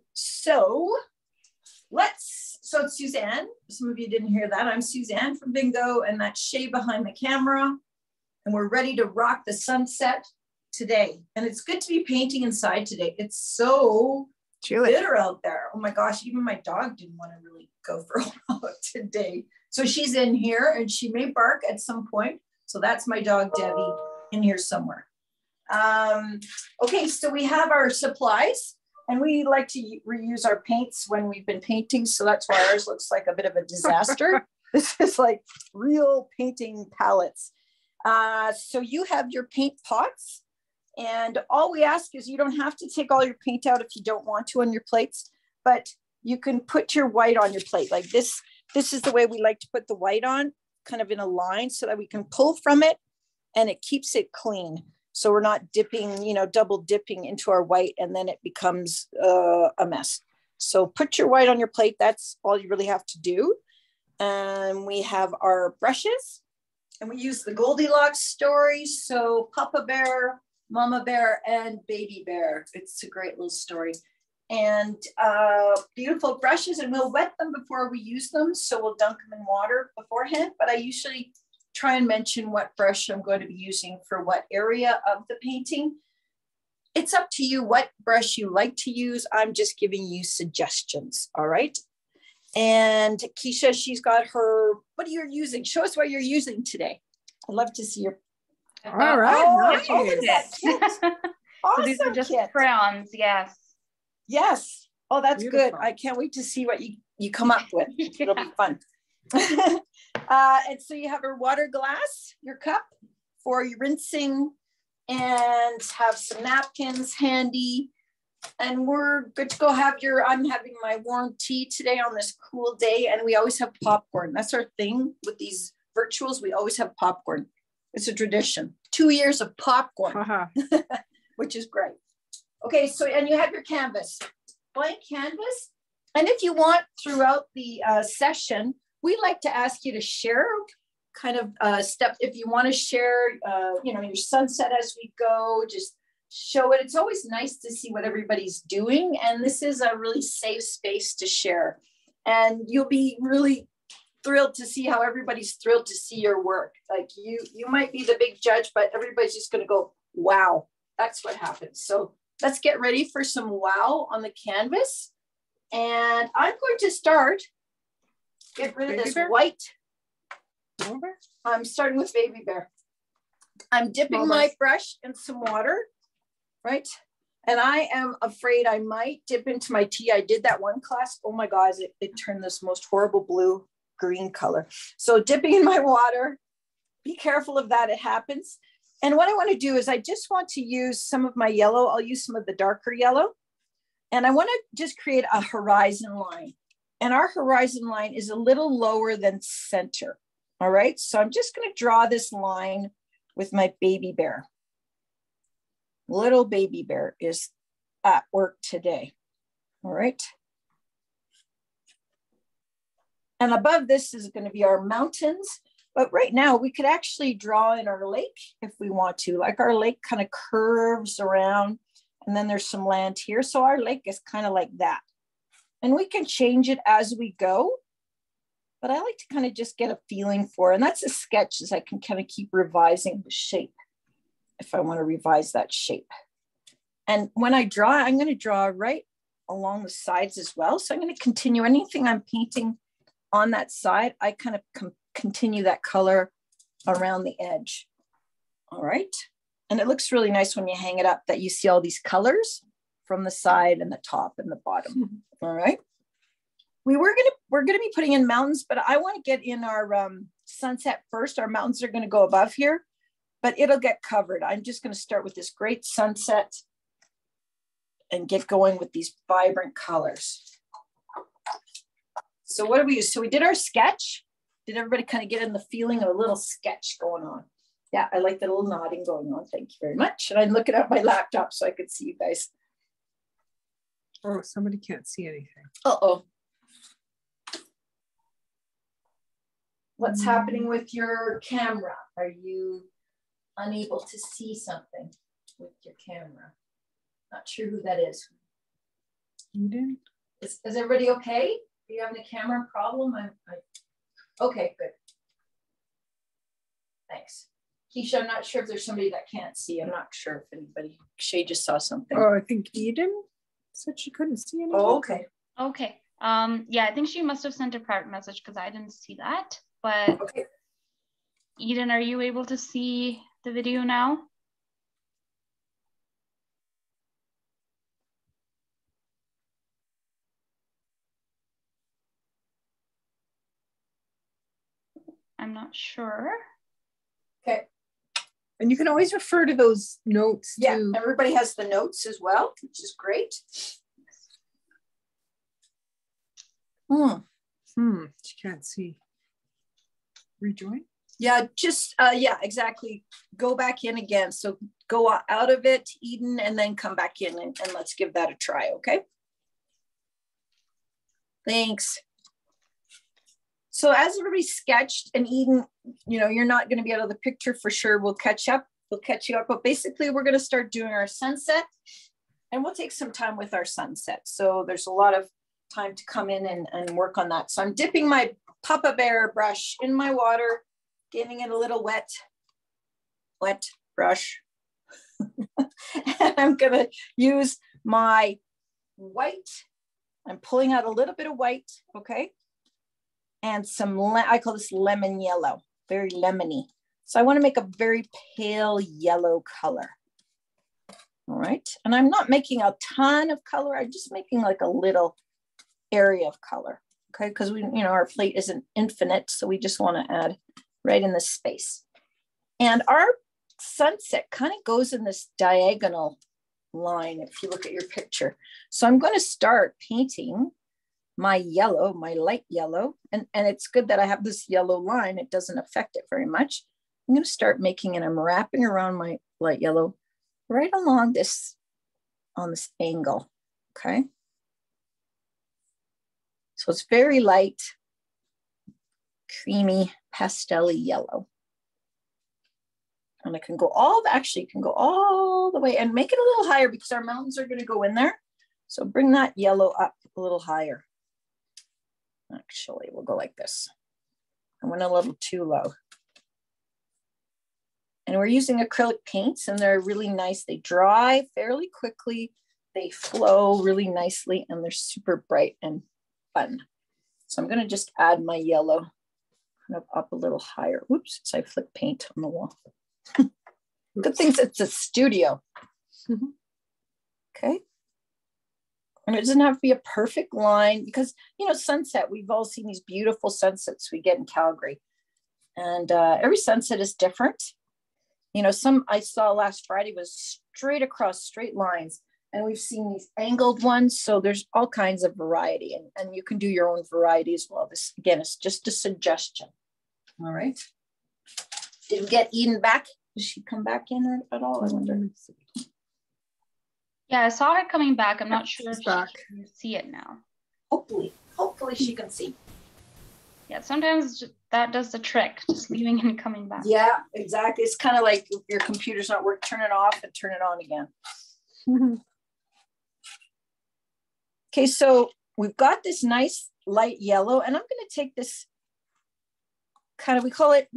So it's Suzanne. Some of you didn't hear that. I'm Suzanne from Vingogh, and that's Shay behind the camera. And we're ready to rock the sunset today. And it's good to be painting inside today. It's so bitter out there. Oh my gosh, even my dog didn't want to really go for a walk today. So she's in here and she may bark at some point. So that's my dog, Debbie, in here somewhere. Okay, so we have our supplies. And we like to reuse our paints when we've been painting. So that's why ours looks like a bit of a disaster. This is like real painting palettes. So you have your paint pots. And all we ask is you don't have to take all your paint out if you don't want to on your plates. But you can put your white on your plate. Like this is the way we like to put the white on, kind of in a line so that we can pull from it. And it keeps it clean. So we're not dipping, double dipping into our white and then it becomes a mess. So put your white on your plate. That's all you really have to do. And we have our brushes and we use the Goldilocks story. So Papa Bear, Mama Bear, and Baby Bear. It's a great little story. And beautiful brushes, and we'll wet them before we use them. So we'll dunk them in water beforehand. But I usually try and mention what brush I'm going to be using for what area of the painting. It's up to you what brush you like to use. I'm just giving you suggestions, all right? And Keisha, she's got her, what are you using? Show us what you're using today. I'd love to see your. All right, nice. Oh, look at that kit. Awesome. So these are just kit. crayons, yes. Yes. Oh, that's Beautiful. Good. I can't wait to see what you come up with. It'll be fun. And so you have your water glass, your cup for your rinsing, and have some napkins handy. And we're good to go. I'm having my warm tea today on this cool day. And we always have popcorn. That's our thing with these virtuals. We always have popcorn. It's a tradition. 2 years of popcorn, which is great. Okay, so, and you have your canvas, blank canvas. And if you want throughout the session, we like to ask you to share kind of step. If you want to share, your sunset as we go, just show it. It's always nice to see what everybody's doing. And this is a really safe space to share. And you'll be really thrilled to see how everybody's thrilled to see your work. Like you might be the big judge, but everybody's just going to go, wow, that's what happens. So let's get ready for some wow on the canvas. And I'm going to start. Get rid of this white. I'm starting with Baby Bear. I'm dipping my brush in some water, right? And I am afraid I might dip into my tea. I did that one class. Oh my God, it turned this most horrible blue-green color. So dipping in my water, be careful of that, it happens. And what I want to do is I just want to use some of my yellow. I'll use some of the darker yellow. And I want to just create a horizon line. And our horizon line is a little lower than center. All right. So I'm just going to draw this line with my Baby Bear. Little Baby Bear is at work today. All right. And above this is going to be our mountains. But right now we could actually draw in our lake if we want to. Like our lake kind of curves around and then there's some land here. So our lake is kind of like that. And we can change it as we go. But I like to kind of just get a feeling for it. And that's a sketch, as I can kind of keep revising the shape if I want to revise that shape. And when I draw, I'm going to draw right along the sides as well. So I'm going to continue anything I'm painting on that side. I kind of continue that color around the edge. All right. And it looks really nice when you hang it up that you see all these colors from the side and the top and the bottom. All right. We're gonna be putting in mountains, but I want to get in our sunset first. Our mountains are going to go above here, but it'll get covered. I'm just going to start with this great sunset and get going with these vibrant colors. So what do we use? So we did our sketch. Did everybody kind of get in the feeling of a little sketch going on? Yeah, I like the little nodding going on. Thank you very much. And I'm looking at my laptop so I could see you guys. Oh, somebody can't see anything. Uh-oh. What's happening with your camera? Are you unable to see something with your camera? Not sure who that is. Eden? Is everybody okay? Are you having a camera problem? Okay, good. Thanks. Keisha, I'm not sure if there's somebody that can't see. I'm not sure if anybody, Shay just saw something. Oh, I think Eden said she couldn't see anything. Oh, okay. Okay. Yeah, I think she must have sent a private message because I didn't see that. But okay. Eden, are you able to see the video now? I'm not sure. Okay. And you can always refer to those notes yeah, too. Everybody has the notes as well, which is great. She can't see. Rejoin? Yeah, just, yeah, exactly. Go back in again. So go out of it, Eden, and then come back in and let's give that a try, okay? Thanks. So as everybody sketched, and Eden, you know, you're not going to be out of the picture for sure. We'll catch up. We'll catch you up. But basically, we're going to start doing our sunset, and we'll take some time with our sunset. So there's a lot of time to come in and work on that. So I'm dipping my Papa Bear brush in my water, giving it a little wet brush. And I'm going to use my white. I'm pulling out a little bit of white, okay? And some, I call this lemon yellow, very lemony. So I want to make a very pale yellow color. All right. And I'm not making a ton of color. I'm just making like a little area of color. Okay. Because we, you know, our plate isn't infinite. So we just want to add right in this space. And our sunset kind of goes in this diagonal line if you look at your picture. So I'm going to start painting my yellow, my light yellow, and it's good that I have this yellow line. It doesn't affect it very much. I'm going to start making, and I'm wrapping around my light yellow right along this, on this angle, okay? So it's very light, creamy, pastel-y yellow. And I can go actually can go all the way and make it a little higher because our mountains are going to go in there. So bring that yellow up a little higher. Actually, we'll go like this. I went a little too low. And we're using acrylic paints, and they're really nice. They dry fairly quickly. They flow really nicely, and they're super bright and fun. So I'm going to just add my yellow kind of up a little higher. Whoops, so I flick paint on the wall. Good thing it's a studio. Okay. And it doesn't have to be a perfect line because, you know, sunset, we've all seen these beautiful sunsets we get in Calgary. And every sunset is different. You know, some I saw last Friday was straight across, straight lines. And we've seen these angled ones. So there's all kinds of variety. And you can do your own variety as well. This, again, is just a suggestion. All right. Did we get Eden back? Did she come back in at all? I wonder. Yeah, I saw her coming back. I'm not sure if she back. can see it now. Hopefully she can see. Yeah, sometimes that does the trick, just leaving and coming back. Yeah, exactly. It's kind of like if your computer's not working, turn it off and turn it on again. Okay, so we've got this nice light yellow, and I'm going to take this kind of, we call it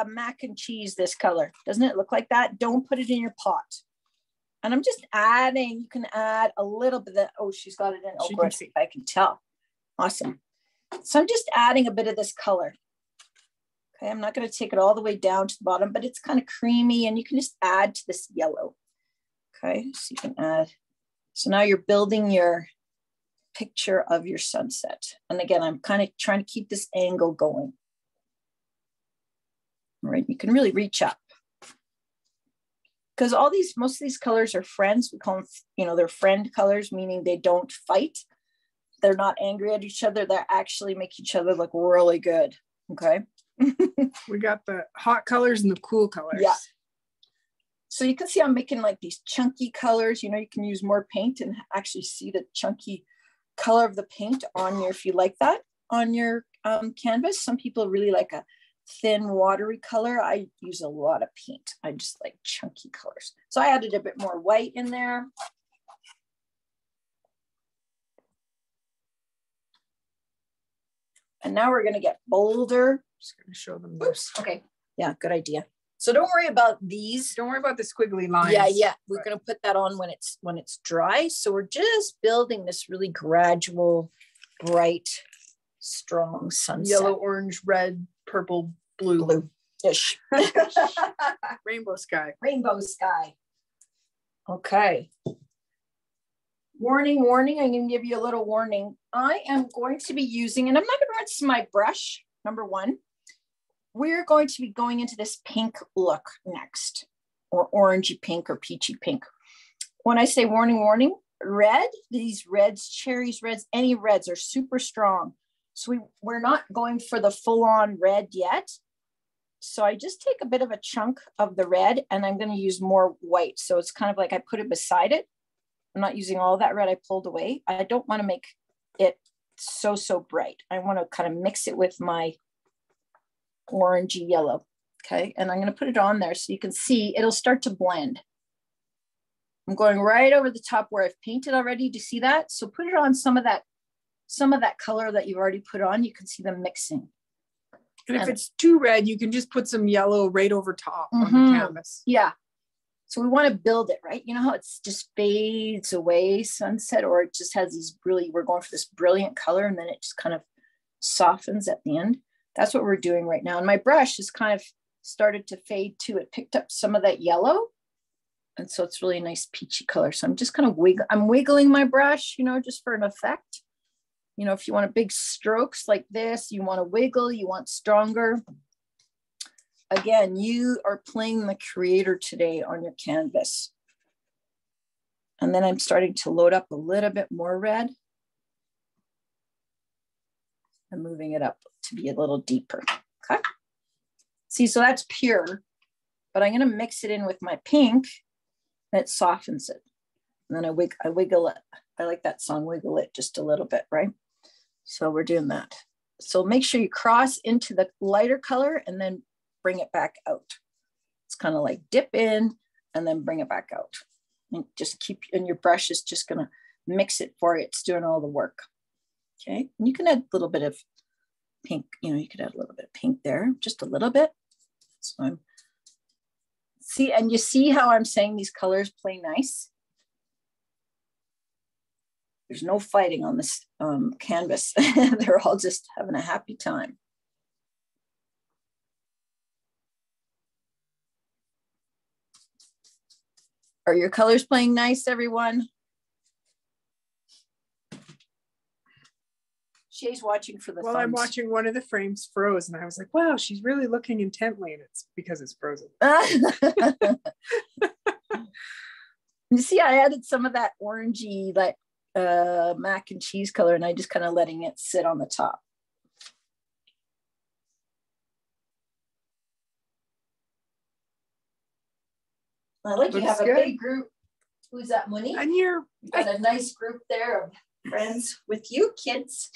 mac and cheese, this color. Doesn't it look like that? Don't put it in your pot. And I'm just adding, you can add a little bit of, oh, she's got it in. Oh, good. I can tell. Awesome. So I'm just adding a bit of this color. Okay, I'm not going to take it all the way down to the bottom, but it's kind of creamy, and you can just add to this yellow. Okay, so you can add. So now you're building your picture of your sunset. And again, I'm kind of trying to keep this angle going. All right, you can really reach up. Because most of these colors are friends. We call them, you know, they're friend colors, meaning they don't fight. They're not angry at each other. They actually make each other look really good. Okay. We got the hot colors and the cool colors. Yeah. So you can see I'm making like these chunky colors. You know, you can use more paint and actually see the chunky color of the paint on your, if you like that, on your canvas. Some people really like a thin watery color. I use a lot of paint. I just like chunky colors. So I added a bit more white in there. And now we're going to get bolder. Just going to show them Oops. Okay. Yeah, good idea. So don't worry about these. Don't worry about the squiggly lines. Yeah. We're going to put that on when it's dry. So we're just building this really gradual, bright, strong sunset. Yellow, orange, red, purple, blue. Blue-ish. Rainbow sky. Rainbow sky. Okay. Warning. I'm going to give you a little warning. I am going to be using, and I'm not going to rinse my brush, number one. We're going to be going into this pink look next, or orangey pink or peachy pink. When I say warning, red, these reds, cherries, reds, any reds are super strong. So we're not going for the full-on red yet. So I just take a bit of a chunk of the red and I'm going to use more white. So it's kind of like I put it beside it. I'm not using all that red I pulled away. I don't want to make it so bright. I want to kind of mix it with my orangey yellow. Okay. And I'm going to put it on there so you can see it'll start to blend. I'm going right over the top where I've painted already. Do you see that? So put it on some of that color that you've already put on. You can see them mixing. And if it's too red, you can just put some yellow right over top on the canvas. Yeah. So we want to build it, right? You know how it's just fades away, sunset, or it just has these we're going for this brilliant color and then it just kind of softens at the end. That's what we're doing right now. And my brush has kind of started to fade too. It picked up some of that yellow. And so it's really a nice peachy color. So I'm just kind of wiggling my brush, you know, just for an effect. You know, if you want big strokes like this, you want to wiggle, you want stronger. Again, you are playing the creator today on your canvas. And then I'm starting to load up a little bit more red. I'm moving it up to be a little deeper, okay? See, so that's pure, but I'm gonna mix it in with my pink and it softens it. And then I wiggle it. I like that song, Wiggle It, just a little bit, right? So we're doing that. So make sure you cross into the lighter color and then bring it back out. It's kind of like dip in and then bring it back out. And just keep, and your brush is just gonna mix it for you. It's doing all the work. Okay, and you can add a little bit of pink, you know, you could add a little bit of pink there, just a little bit. So I'm, see, and you see how I'm saying these colors play nice? There's no fighting on this canvas. They're all just having a happy time. Are your colors playing nice, everyone? Shay's watching for the thumbs. I'm watching one of the frames froze and I was like, wow, she's really looking intently, and it's because it's frozen. You see, I added some of that orangey, like mac and cheese color, and I just kind of letting it sit on the top. I like you have a big group. Who's that, Moni? And you've got a nice group there of friends with you kids.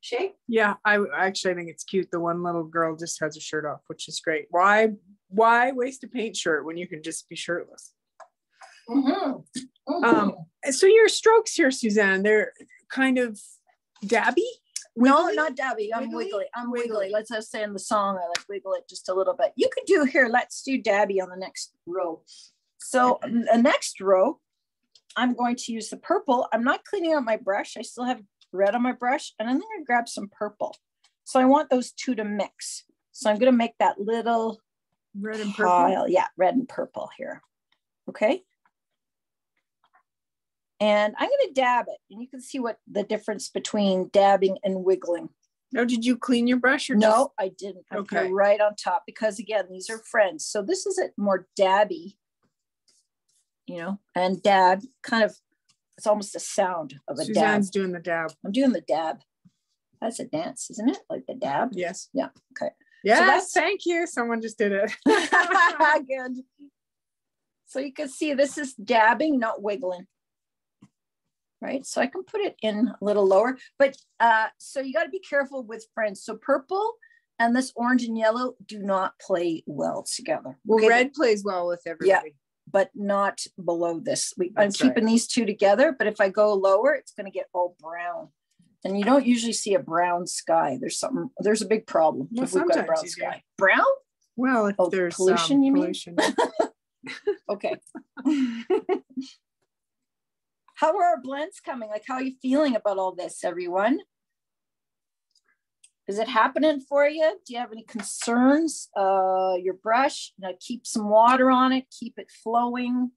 Shay? Yeah, I think it's cute. The one little girl just has her shirt off, which is great. Why waste a paint shirt when you can just be shirtless? So your strokes here, Suzanne, they're kind of dabby? No, not dabby. I'm wiggly. I'm wiggly. Let's just say in the song, I like wiggle it just a little bit. You could do here. Let's do dabby on the next row. So the next row, I'm going to use the purple. I'm not cleaning out my brush. I still have red on my brush, and I'm going to grab some purple. So I want those two to mix. So I'm going to make that little red and purple. Yeah, red and purple here. Okay. And I'm going to dab it, and you can see what the difference between dabbing and wiggling. No, did you clean your brush? Or no, I didn't. I put it right on top because, again, these are friends. So this is a more dabby, you know, and dab kind of, it's almost a sound of a dab. Suzanne's doing the dab. I'm doing the dab. That's a dance, isn't it? Like the dab? Yes. Yeah. Okay. Yes, so thank you. Someone just did it. Good. So you can see this is dabbing, not wiggling. Right, so I can put it in a little lower, but so you got to be careful with friends. So purple and this orange and yellow do not play well together. Well, red plays well with everybody. Yeah, but not below this. I'm keeping these two together, but if I go lower, it's going to get all brown. And you don't usually see a brown sky. There's a big problem Well, if we've got a brown sometimes you do. sky. Brown? Well, if there's pollution, you mean? pollution. Okay. How are our blends coming? Like, how are you feeling about all this, everyone? Is it happening for you? Do you have any concerns? Your brush, keep some water on it, keep it flowing.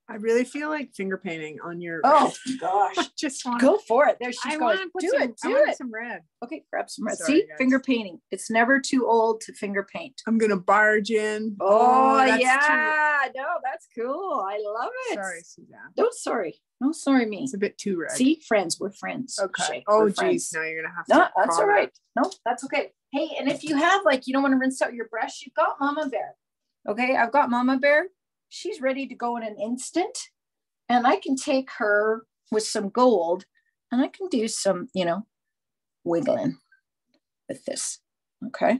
I really feel like finger painting on your. Oh gosh, just want go for it. There she's going. Do it. Some red. Okay, grab some red. Sorry, see, guys. finger painting. It's never too old to finger paint. I'm gonna barge in. Oh that's yeah, no, that's cool. I love it. Sorry, Suzanne. Don't sorry. No, sorry me. It's a bit too red. See, friends, we're friends. Okay. Shay, Oh geez, now you're gonna have no, to. that's all right. No, that's okay. Hey, and if you have you don't want to rinse out your brush, you've got Mama Bear. Okay, I've got Mama Bear. She's ready to go in an instant. And I can take her with some gold and I can do some, wiggling with this. Okay.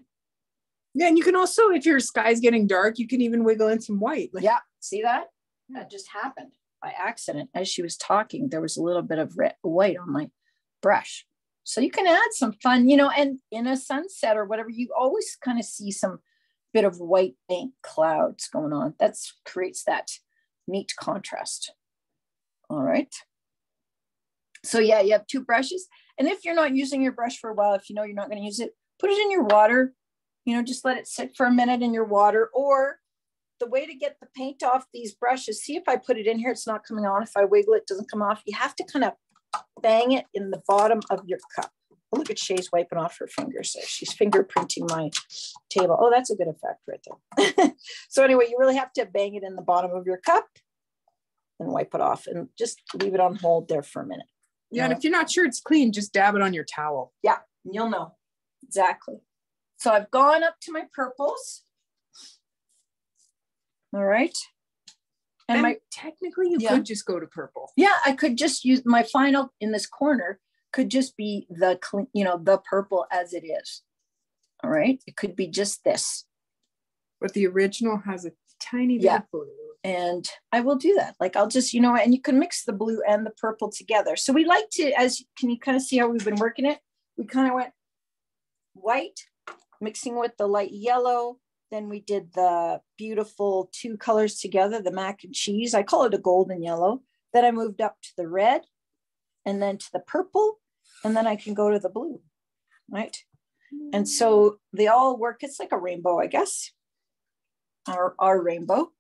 Yeah. And you can also, if your sky's getting dark, you can even wiggle in some white. Yeah. See that? That just happened by accident. As she was talking, there was a little bit of white on my brush. So you can add some fun, and in a sunset or whatever, you always kind of see some bit of white ink clouds going on. That creates that neat contrast. All right. So yeah, you have two brushes. And if you're not using your brush for a while, if you know you're not going to use it, put it in your water, just let it sit for a minute in your water. Or the way to get the paint off these brushes, see if I put it in here, it's not coming on. If I wiggle, it doesn't come off. You have to kind of bang it in the bottom of your cup. Oh, look at Shay's wiping off her fingers. So she's fingerprinting my table. Oh, that's a good effect right there. So anyway, you really have to bang it in the bottom of your cup and wipe it off and just leave it on hold there for a minute. Yeah, and if you're not sure it's clean, just dab it on your towel. Yeah, you'll know. Exactly. So I've gone up to my purples. All right. And technically you could just go to purple. Yeah, I could just use my final in this corner could just be the clean, the purple as it is. All right. It could be just this. But the original has a tiny bit of blue. And I will do that. I'll just, and you can mix the blue and the purple together. So we like to, can you kind of see how we've been working it? We kind of went white, mixing with the light yellow. Then we did the beautiful two colors together, the mac and cheese. I call it a golden yellow. Then I moved up to the red and then to the purple. And then I can go to the blue, right? And so they all work. It's like a rainbow, I guess, our rainbow.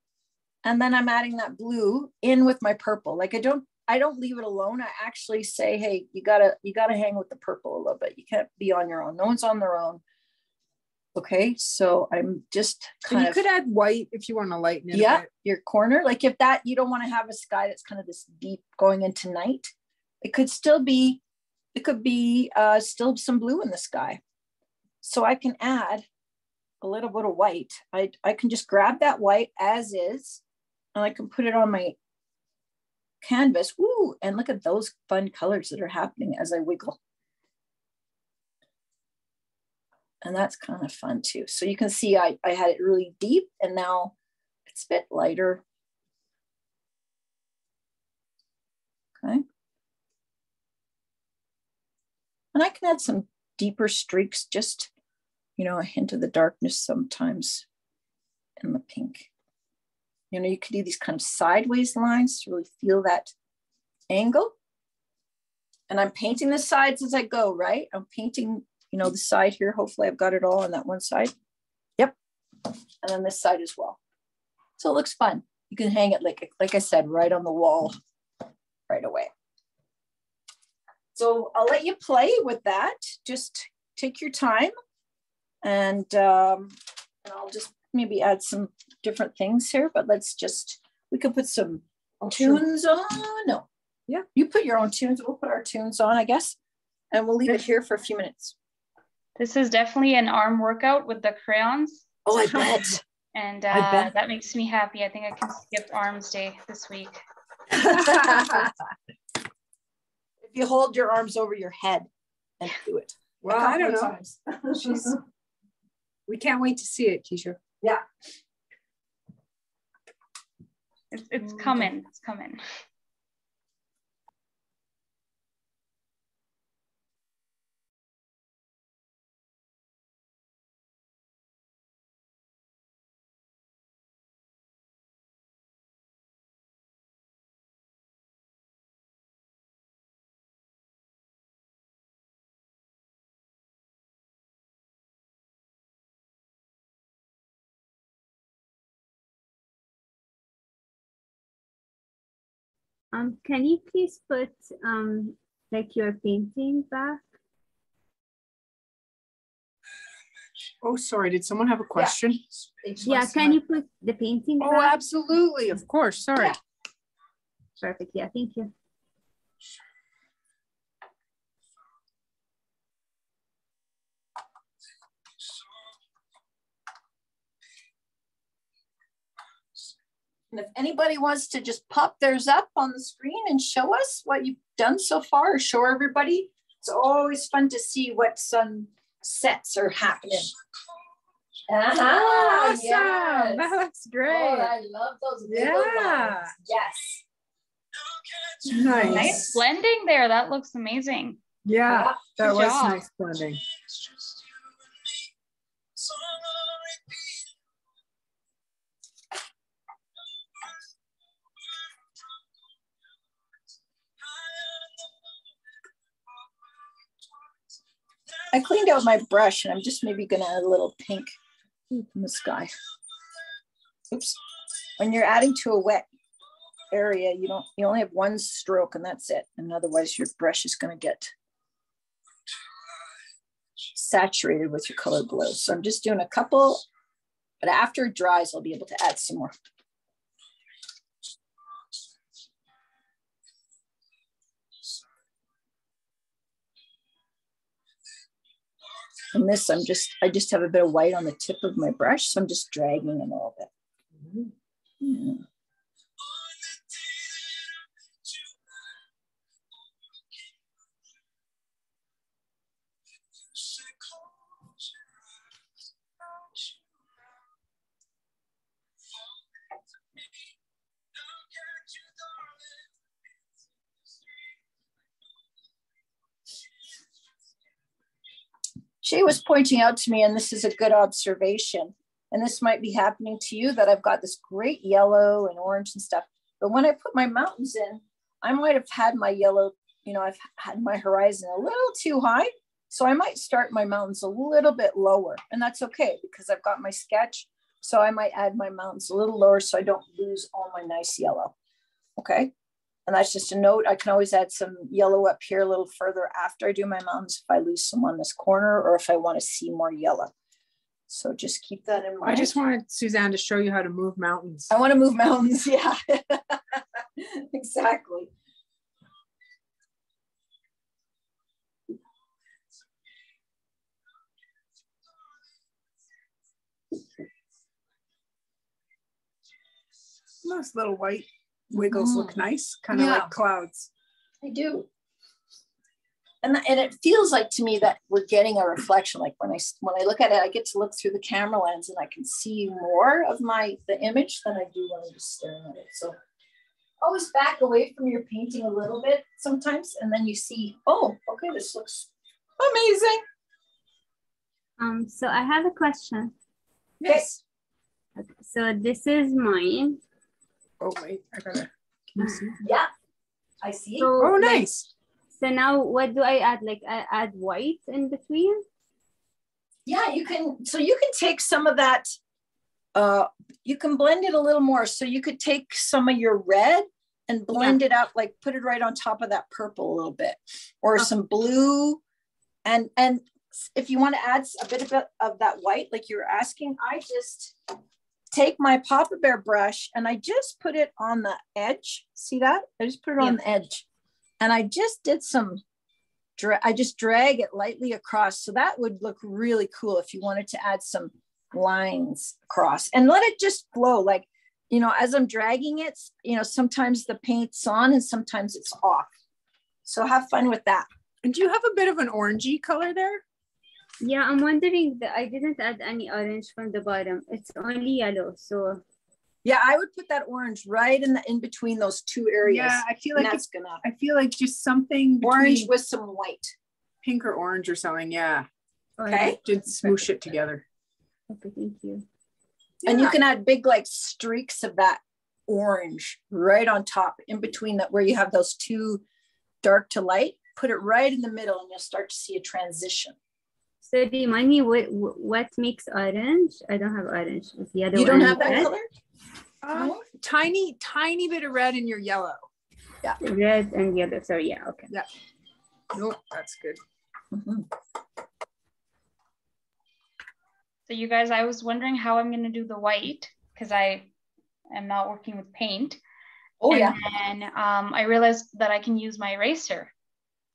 And then I'm adding that blue in with my purple. I don't leave it alone. I actually say, hey, you gotta hang with the purple a little bit. You can't be on your own. No one's on their own. Okay, so I'm just you could add white if you want to lighten it a bit. Your corner. If that you don't want to have a sky that's kind of this deep going into night, it could be still some blue in the sky. So I can add a little bit of white. I can just grab that white as is. And I can put it on my canvas. Ooh, and look at those fun colors that are happening as I wiggle. And that's kind of fun too. So you can see I had it really deep and now it's a bit lighter. Okay. And I can add some deeper streaks, just, a hint of the darkness sometimes in the pink. You could do these kind of sideways lines to really feel that angle. And I'm painting the sides as I go, right? I'm painting, the side here. Hopefully I've got it all on that one side. Yep. And then this side as well. So it looks fun. You can hang it, like I said, right on the wall right away. So I'll let you play with that. Just take your time and I'll just maybe add some different things here, but we could put some tunes on. No. Yeah. You put your own tunes. We'll put our tunes on, I guess. And we'll leave it here for a few minutes. This is definitely an arm workout with the crayons. Oh, I bet. And that makes me happy. I think I can skip arms day this week. If you hold your arms over your head and do it. Well, I don't know. We can't wait to see it, Keisha. Yeah. It's coming. It's coming. Can you please put like your painting back? Oh, sorry. Did someone have a question? Yeah, can you put the painting Oh, back? absolutely. Of course. Sorry. Yeah. Perfect. Yeah, thank you. And if anybody wants to just pop theirs up on the screen and show us what you've done so far, or show everybody, it's always fun to see what sunsets are happening. Awesome. Yes. That looks great. Oh, I love those little lines. Yes. Nice. Nice blending there. That looks amazing. Yeah, that Good was job. nice blending. I cleaned out my brush and I'm just maybe gonna add a little pink in the sky. Oops. When you're adding to a wet area, you only have one stroke and that's it. And otherwise your brush is gonna get saturated with your color blue. So I'm just doing a couple, but after it dries, I'll be able to add some more. And this, I just have a bit of white on the tip of my brush, so I'm just dragging it a little bit. Yeah. Shay was pointing out to me, and this is a good observation, and this might be happening to you, that I've got this great yellow and orange and stuff. But when I put my mountains in, I might have had my yellow, I've had my horizon a little too high. So I might start my mountains a little bit lower, and that's okay because I've got my sketch. So I might add my mountains a little lower so I don't lose all my nice yellow. Okay. And that's just a note. I can always add some yellow up here a little further after I do my mountains if I lose some on this corner or if I want to see more yellow. So just keep that in mind. I just wanted Suzanne to show you how to move mountains. I want to move mountains. Yeah, exactly. Those little white wiggles look nice, kind of like clouds. I do. And it feels like to me that we're getting a reflection. Like when I look at it, I get to look through the camera lens and I can see more of the image than I do when I'm just staring at it. So always back away from your painting a little bit sometimes, and then you see, oh, okay, this looks amazing. So I have a question. Yes. Okay, so this is mine. Oh wait, can you see? Yeah, I see. So, Oh, nice. So now what do I add? Like I add white in between? Yeah, you can take some of that, you can blend it a little more. So you could take some of your red and blend it up, like put it right on top of that purple a little bit, or some blue. And if you want to add a bit of that white, like you were asking, I just take my Papa Bear brush and I just put it on the edge. See that? I just put it on the edge. And I just did I just drag it lightly across. So that would look really cool if you wanted to add some lines across and let it just flow. Like, as I'm dragging it, sometimes the paint's on and sometimes it's off. So have fun with that. And do you have a bit of an orangey color there? Yeah, I'm wondering that I didn't add any orange from the bottom. It's only yellow. So yeah, I would put that orange right in between those two areas. Yeah, I feel like I feel like just something orange with some white, pink or orange or something. Yeah. Okay. Just smoosh it together. Okay, thank you. And you can add big like streaks of that orange right on top, in between that where you have those two dark to light. Put it right in the middle, and you'll start to see a transition. So remind me what makes orange? I don't have orange. It's yellow. You don't have that color? Tiny bit of red in your yellow. Red and yellow. So yeah, okay. Yeah. Nope, that's good. Mm-hmm. So you guys, I was wondering how I'm going to do the white because I am not working with paint. Oh, and yeah. then I realized that I can use my eraser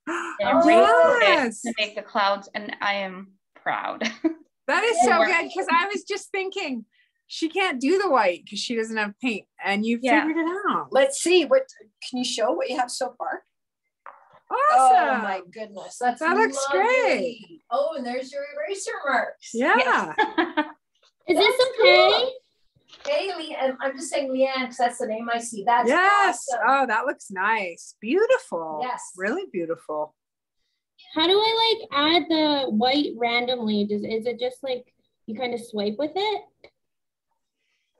and Oh, erase yes. it to make the clouds, and I am proud. That is so good, because I was just thinking she can't do the white because she doesn't have paint, and you figured it out. Let's see. What can you show what you have so far? Awesome. Oh my goodness. That looks great. Oh, and there's your eraser marks. Yeah. Is this okay? Hey, Leanne. I'm just saying Leanne because that's the name I see. That's Yes. awesome. Oh, that looks nice. Beautiful. Yes. Really beautiful. How do I like add the white randomly? Is it just like you kind of swipe with it?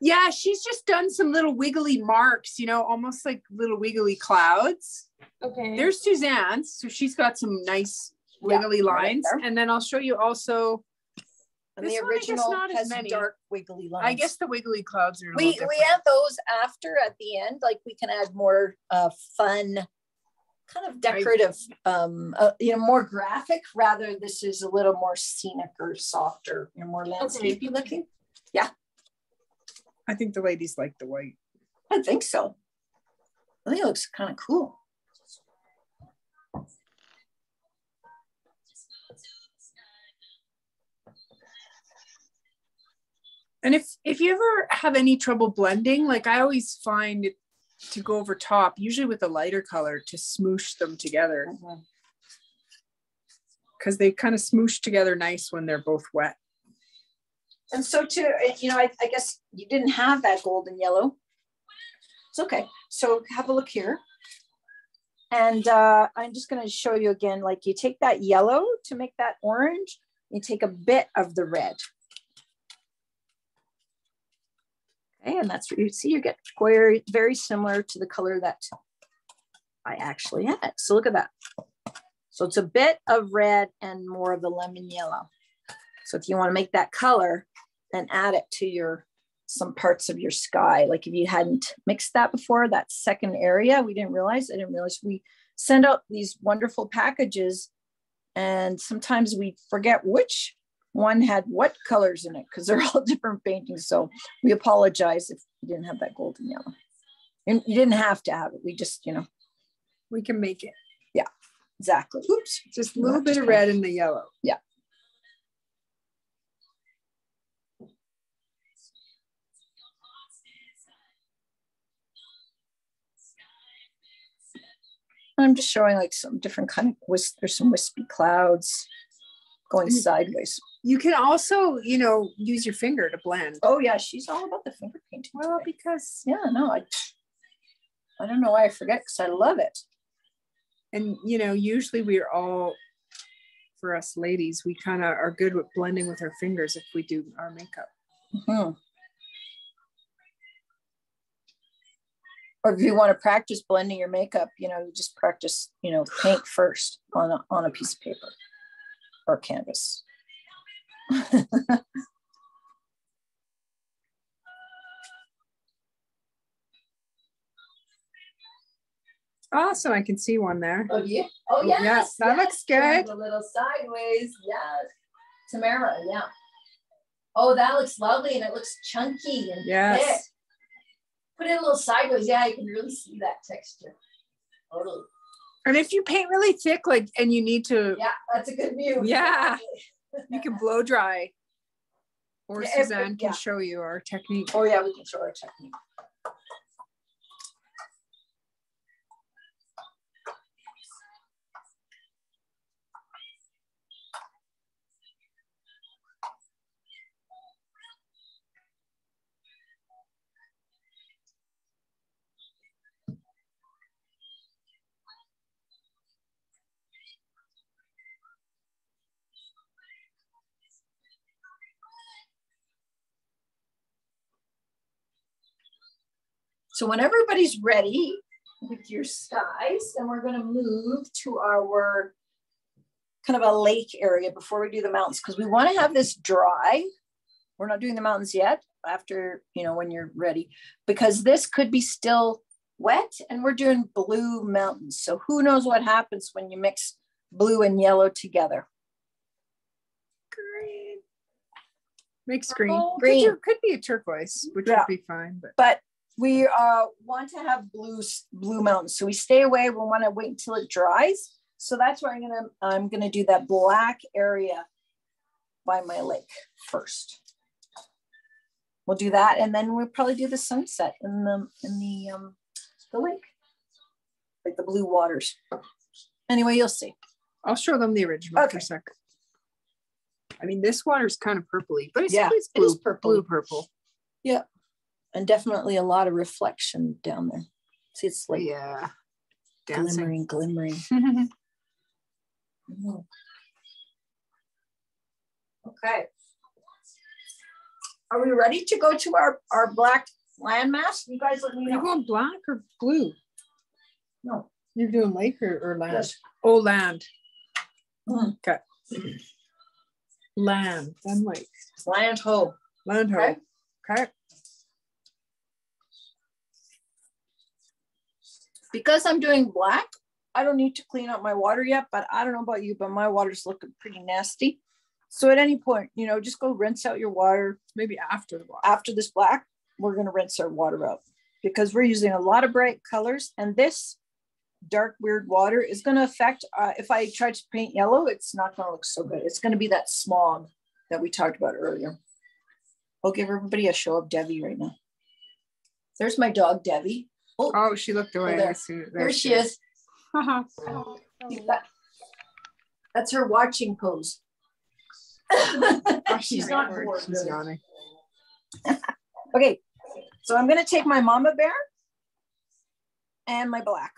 Yeah, she's just done some little wiggly marks, almost like little wiggly clouds. Okay. There's Suzanne's. So she's got some nice wiggly lines. Right, and then I'll show you also. And This the one, I guess, original not as has many. dark wiggly lines. I guess the wiggly clouds are a we little different. add those after at the end. Like we can add more fun, kind of decorative, more graphic. Rather, this is a little more scenic or softer, more landscapey looking. Yeah, I think the ladies like the white. I think so. I think it looks kind of cool. And if you ever have any trouble blending, like I always find it to go over top, usually with a lighter color, to smoosh them together. Because they kind of smoosh together nice when they're both wet. And so too, I guess you didn't have that golden yellow. It's okay. So have a look here. And I'm just going to show you again, like you take that yellow to make that orange, you take a bit of the red. Okay, and that's what you see. You get very, very similar to the color that I actually had. So look at that. So it's a bit of red and more of the lemon yellow. So if you want to make that color and add it to some parts of your sky, like if you hadn't mixed that before, that second area, I didn't realize we send out these wonderful packages and sometimes we forget which one had what colors in it because they're all different paintings. So we apologize if you didn't have that golden yellow. And you didn't have to have it. We just, we can make it. Yeah, exactly. Oops. Just a little bit of red in the yellow. Yeah. I'm just showing like some different kind of there's some wispy clouds going sideways. You can also, use your finger to blend. Oh yeah, she's all about the finger painting. Well, because I don't know why I forget because I love it. And usually we're all, for us ladies, we kind of are good with blending with our fingers if we do our makeup. Mm-hmm. Or if you want to practice blending your makeup, you just practice, paint first on a piece of paper or canvas. Awesome, I can see one there. Oh yeah. Oh yes. Yeah, that looks good. A little sideways. Yeah. Tamara, yeah. Oh, that looks lovely and it looks chunky and thick. Put it a little sideways. Yeah, you can really see that texture. Totally. And if you paint really thick, and you need to. Yeah, that's a good view. Yeah. You can blow dry. Or Suzanne can show you our technique. Oh yeah, we can show our technique. So when everybody's ready with your skies, then we're going to move to our kind of a lake area before we do the mountains, because we want to have this dry. We're not doing the mountains yet after, when you're ready, because this could be still wet, and we're doing blue mountains. So who knows what happens when you mix blue and yellow together? Green. Makes green. Green. Could be a turquoise, which Yeah. would be fine. But we want to have blue mountains. So we stay away. We want to wait until it dries. So that's why I'm gonna do that black area by my lake first. We'll do that, and then we'll probably do the sunset in the lake, like the blue waters. Anyway, you'll see. I'll show them the original for a sec. I mean, this water's kind of purpley, but it's blue, it is purple. Blue purple. Yeah, and definitely a lot of reflection down there. See, it's like dancing. glimmering. Okay. Are we ready to go to our black landmass? You guys let me know. Are you going black or blue? No. You're doing lake or land? Yes. Oh, land. Okay. Land, then lake. Land ho. Land ho. Okay. Because I'm doing black, I don't need to clean up my water yet, but I don't know about you, but my water's looking pretty nasty. So at any point, just go rinse out your water. Maybe after the water. After this black, we're going to rinse our water out because we're using a lot of bright colors. And this dark, weird water is going to affect, if I try to paint yellow, it's not going to look so good. It's going to be that smog that we talked about earlier. I'll give everybody a show of Debbie right now. There's my dog, Debbie. Oh, she looked away. There she is. That's her watching pose. She's not bored. She's yawning. Okay, so I'm going to take my mama bear and my black.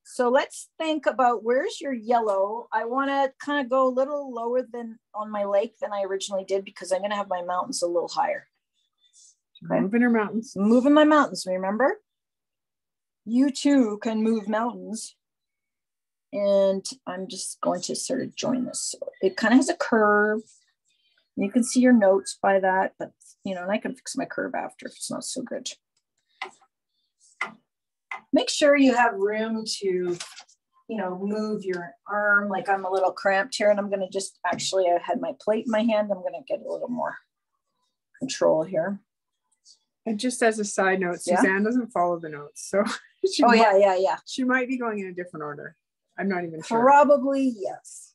So let's think about where's your yellow. I want to kind of go a little lower than on my lake than I originally did because I'm going to have my mountains a little higher. Okay. Moving her mountains. Moving my mountains, remember? You too can move mountains. And I'm just going to sort of join this. So it kind of has a curve. You can see your notes by that, but and I can fix my curve after if it's not so good. Make sure you have room to, move your arm. Like I'm a little cramped here and I'm going to just, actually I had my plate in my hand. I'm going to get a little more control here. And just as a side note, Suzanne doesn't follow the notes. So she might be going in a different order. I'm not even sure. Probably, yes.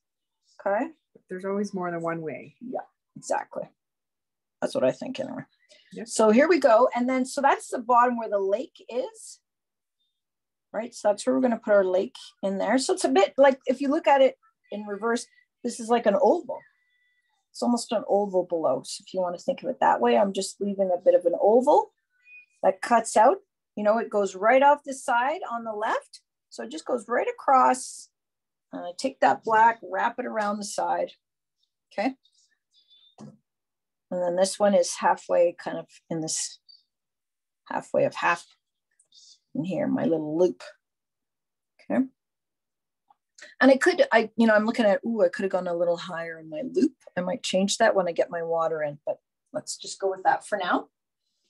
Okay. But there's always more than one way. Yeah, exactly. That's what I think anyway. Yep. So here we go. And then, so that's the bottom where the lake is. Right. So that's where we're going to put our lake in there. So it's a bit like, if you look at it in reverse, this is like an oval. It's almost an oval below. So if you want to think of it that way, I'm just leaving a bit of an oval that cuts out. It goes right off the side on the left. So it just goes right across. And I take that black, wrap it around the side. Okay. And then this one is halfway, kind of in this halfway of half in here, my little loop. Okay. And I'm looking at, I could have gone a little higher in my loop. I might change that when I get my water in, but let's just go with that for now.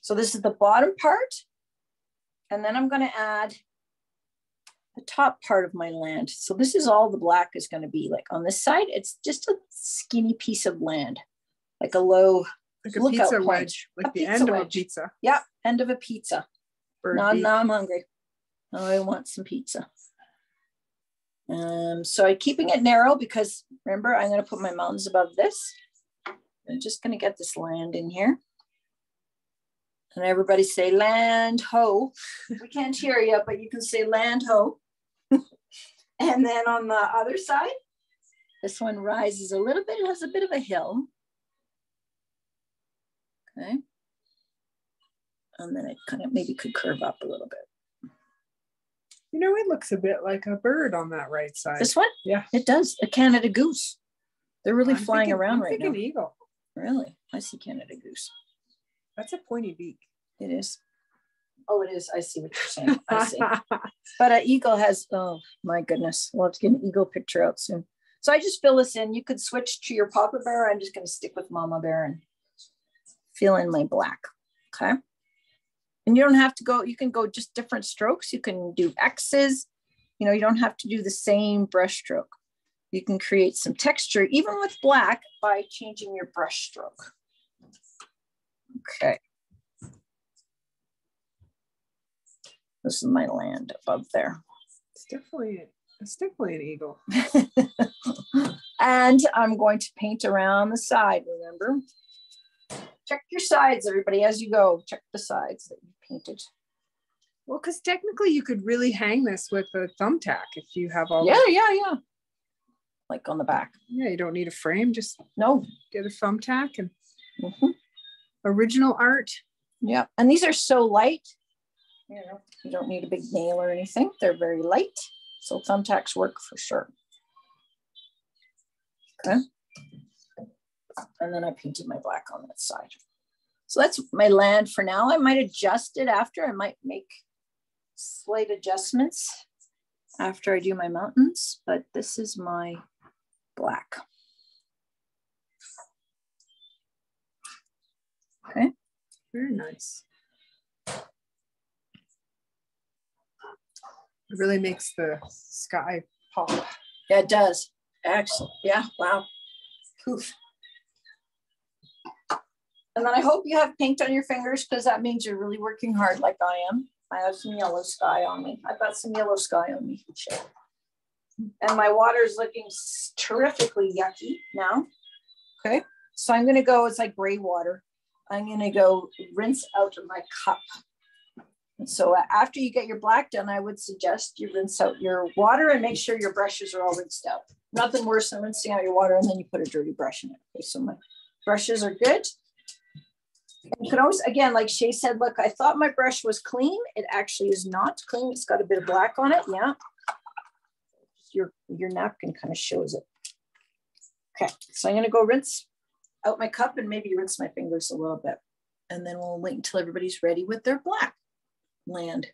So this is the bottom part. And then I'm going to add the top part of my land. So this is all the black is going to be. Like on this side, it's just a skinny piece of land, like a low, like a pizza wedge, like the end of a pizza. Yeah, end of a pizza. Now I'm hungry. Oh, I want some pizza. So I'm keeping it narrow because remember, I'm going to put my mountains above this. I'm just going to get this land in here. And everybody say land ho. We can't hear you, but you can say land ho. And then on the other side, this one rises a little bit. It has a bit of a hill. Okay. And then it kind of maybe could curve up a little bit. It looks a bit like a bird on that right side. This one? Yeah. It does. A Canada goose. They're really flying around right now. I'm thinking eagle. Really? I see Canada goose. That's a pointy beak. It is. Oh, it is. I see what you're saying. I see. But an eagle has, oh my goodness. We'll have to get an eagle picture out soon. So I just fill this in. You could switch to your Papa Bear. I'm just going to stick with Mama Bear and fill in my black. Okay. And you don't have to go, you can go just different strokes. You can do X's, you know, you don't have to do the same brush stroke. You can create some texture, even with black, by changing your brush stroke. Okay. This is my land above there. It's definitely an eagle. And I'm going to paint around the side, remember? Check your sides, everybody, as you go. Check the sides that you painted. Well, because technically you could really hang this with a thumbtack if you have all. Yeah. Like on the back. Yeah, you don't need a frame. Just no. Get a thumbtack and original art. Yeah, and these are so light. You know, you don't need a big nail or anything. They're very light, so thumbtacks work for sure. Okay. And then I painted my black on that side. So that's my land for now. I might adjust it after. I might make slight adjustments after I do my mountains, but this is my black. Okay. Very nice. It really makes the sky pop. Yeah, it does. Excellent. Yeah, wow. Poof. And then I hope you have paint on your fingers, because that means you're really working hard like I am. I have some yellow sky on me. I've got some yellow sky on me. And my water is looking terrifically yucky now. Okay, so I'm gonna go, it's like gray water. I'm gonna go rinse out of my cup. And so after you get your black done, I would suggest you rinse out your water and make sure your brushes are all rinsed out. Nothing worse than rinsing out your water and then you put a dirty brush in it. Okay, so my brushes are good. And you can always, again, like Shay said, look, I thought my brush was clean. It actually is not clean. It's got a bit of black on it. Yeah. Your napkin kind of shows it. Okay, so I'm gonna go rinse out my cup and maybe rinse my fingers a little bit. And then we'll wait until everybody's ready with their black land.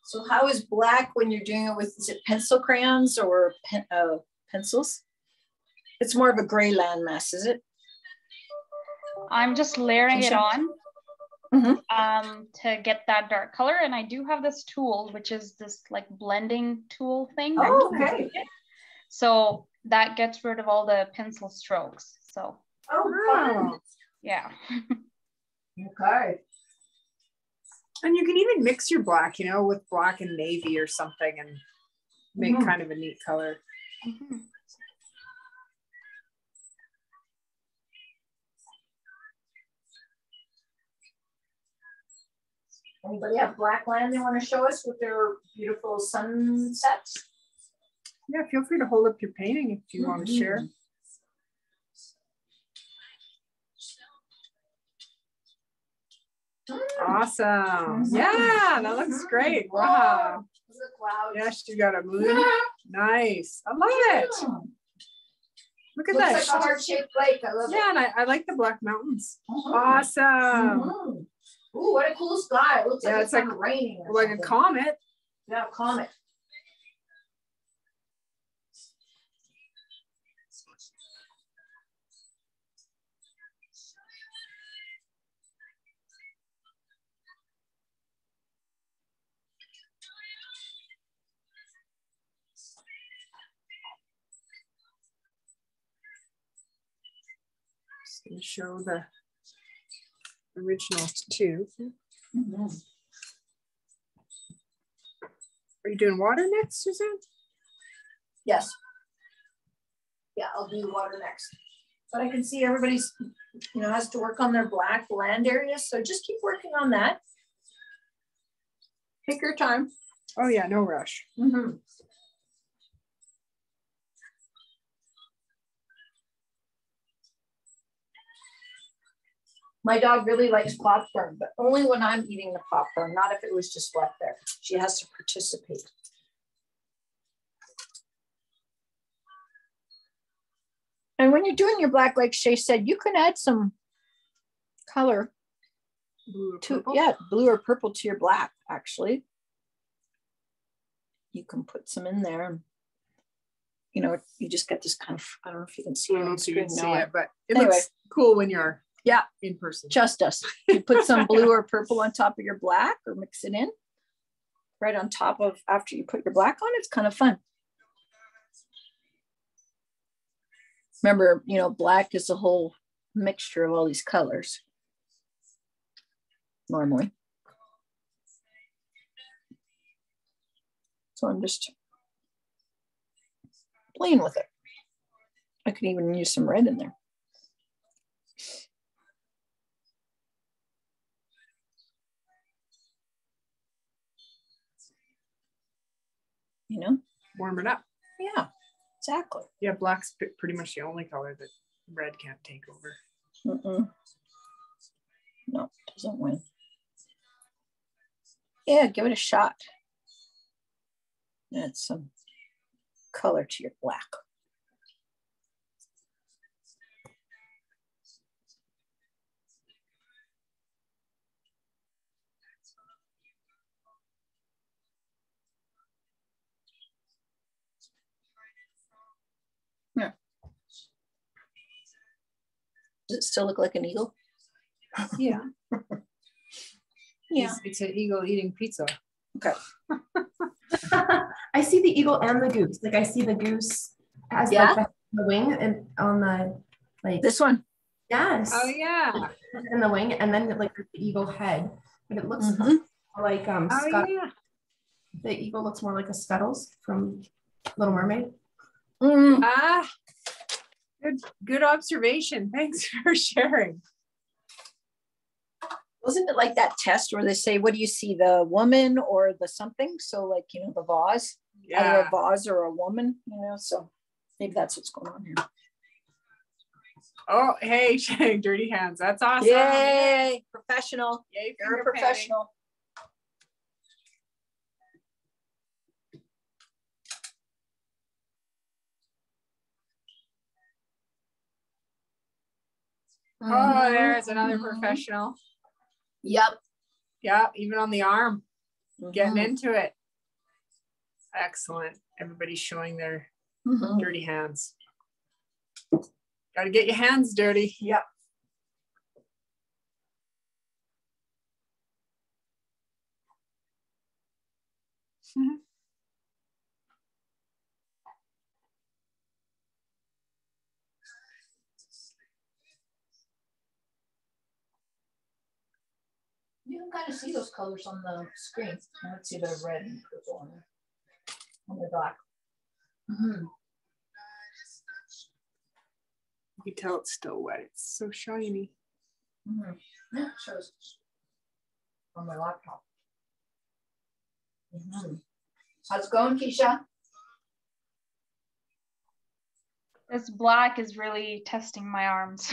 So how is black when you're doing it with, is it pencil crayons or pencils? It's more of a gray landmass, is it? I'm just layering it on to get that dark color. And I do have this tool, which is this like blending tool thing. Oh, okay. So that gets rid of all the pencil strokes. So, wow. Yeah. Okay. And you can even mix your black, you know, with black and navy or something and make kind of a neat color. Anybody have black land they want to show us with their beautiful sunsets? Yeah, feel free to hold up your painting if you want to share. Awesome. Yeah, that looks great. Wow. Yes, you got a moon. Nice. I love it. Look at that. Looks like a heart-shaped lake. I love it. Yeah, and I like the Black Mountains. Awesome. Ooh, what a cool sky. It looks like it's like raining. Like a comet. Yeah, a comet. Just going to show the original too. Are you doing water next, Suzanne? Yes. Yeah, I'll do water next. But I can see everybody's, you know, has to work on their black land areas. So just keep working on that. Take your time. Oh yeah, no rush. My dog really likes popcorn, but only when I'm eating the popcorn, not if it was just left there. She has to participate. And when you're doing your black, like Shay said, you can add some color to, yeah, blue or purple to your black, actually. You can put some in there. You know, you just get this kind of, I don't know if you can see it on screen. You can see it, but it looks cool when you're in person. Trust us. You put some blue or purple on top of your black or mix it in right on top of after you put your black on. It's kind of fun. Remember, you know, black is a whole mixture of all these colors normally. So I'm just playing with it. I could even use some red in there. You know? Warm it up. Yeah, exactly. Yeah, black's pretty much the only color that red can't take over. No, it doesn't win. Yeah, give it a shot. Add some color to your black. Yeah. Does it still look like an eagle? Yeah. Yeah. It's an eagle eating pizza. Okay. I see the eagle and the goose. Like I see the goose has like the wing and on the like this one. Yes. Oh yeah. And the wing, and then like the eagle head, but it looks like yeah. The eagle looks more like a Scuttles from Little Mermaid. Good observation. Thanks for sharing. Wasn't it like that test where they say, what do you see, the woman or the something? So like, you know, the vase, either a vase or a woman, you know, so maybe that's what's going on here. Oh, hey, dirty hands. That's awesome. Yay, professional. Yay, you're a professional. Oh, there's another professional. Yep. Yeah, even on the arm. Getting into it. Excellent. Everybody's showing their dirty hands. Got to get your hands dirty. Yep. You can kind of see those colors on the screen. Let's see the red and purple on the black. You can tell it's still wet. It's so shiny. Yeah, it shows on my laptop. How's it going, Keisha? This black is really testing my arms.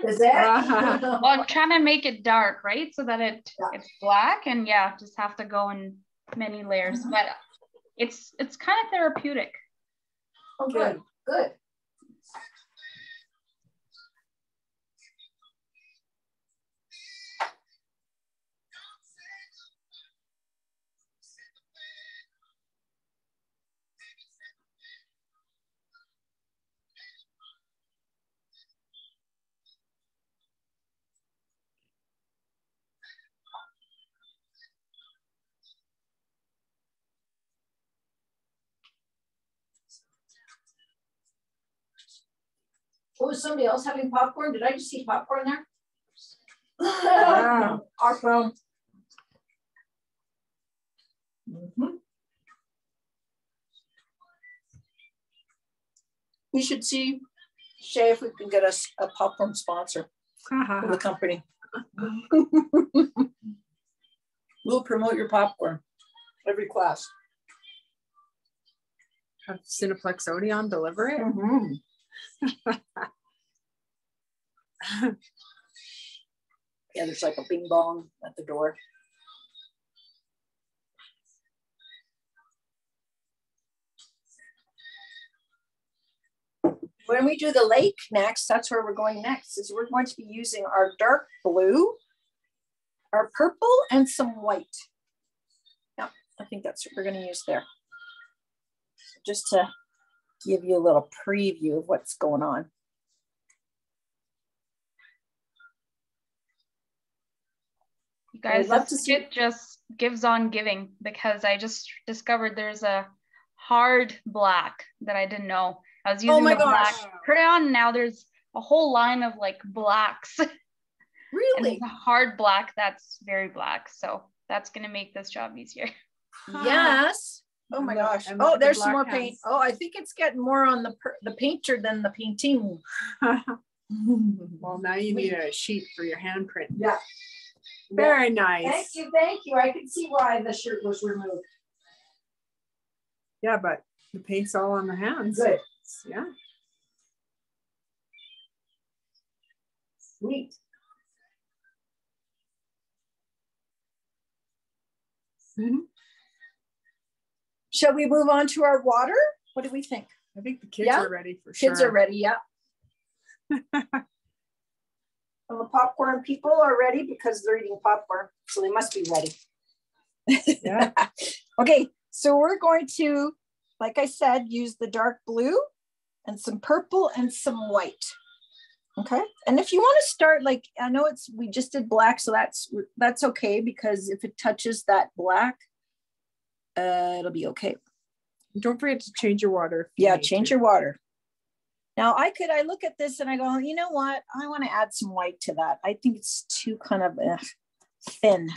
Is it? Well, I'm trying to make it dark, right? So that it's black, and just have to go in many layers. But it's kind of therapeutic. Oh, good. Good. Oh, was somebody else having popcorn? Did I just see popcorn there? Wow. Our phone. We should see, Shay, if we can get us a popcorn sponsor for the company. We'll promote your popcorn every class. Have Cineplex Odeon deliver it? Yeah, there's like a bing bong at the door. When we do the lake next, that's where we're going next, is we're going to be using our dark blue, our purple, and some white. Yeah, I think that's what we're going to use there. Just to give you a little preview of what's going on. You guys, this kit just gives on giving, because I just discovered there's a hard black that I didn't know. I was using the black crayon, and now there's a whole line of like blacks. Really? And there's a hard black that's very black. So that's going to make this job easier. Yes. Oh my gosh. Oh, there's some more paint. Oh, I think it's getting more on the painter than the painting. Well, now you need a sheet for your handprint. Yeah. Very nice. Thank you. Thank you. I can see why the shirt was removed. Yeah, but the paint's all on the hands. Good. Yeah. Sweet. Mm-hmm. Shall we move on to our water? What do we think? I think the kids are ready for sure. Kids are ready, yeah. And the popcorn people are ready because they're eating popcorn, so they must be ready. Yeah. Okay, so we're going to, like I said, use the dark blue and some purple and some white. Okay, and if you want to start, like, I know we just did black, so that's okay, because if it touches that black, it'll be okay. Don't forget to change your water. Yeah, change your water. Now I look at this and I go, you know what? I want to add some white to that. I think it's too kind of thin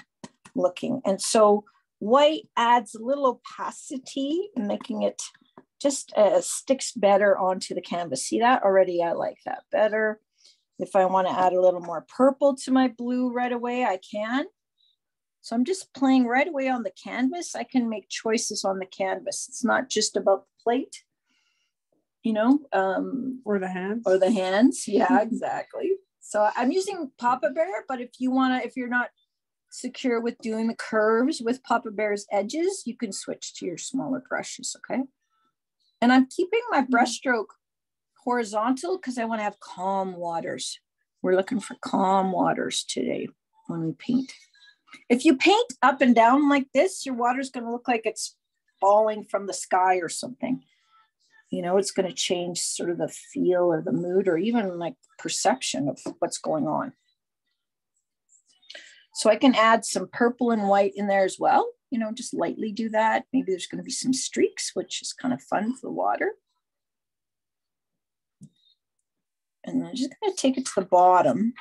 looking. And so white adds a little opacity, making it just sticks better onto the canvas. See that already? I like that better. If I want to add a little more purple to my blue right away, I can. So I'm just playing right away on the canvas. I can make choices on the canvas. It's not just about the plate, you know. Or the hands. Or the hands, yeah, exactly. So I'm using Papa Bear, but if you're not secure with doing the curves with Papa Bear's edges, you can switch to your smaller brushes, okay? And I'm keeping my brush stroke horizontal because I want to have calm waters. We're looking for calm waters today when we paint. If you paint up and down like this, your water's going to look like it's falling from the sky or something. You know, it's going to change sort of the feel or the mood or even like perception of what's going on. So I can add some purple and white in there as well. You know, just lightly do that. Maybe there's going to be some streaks, which is kind of fun for water. And I'm just going to take it to the bottom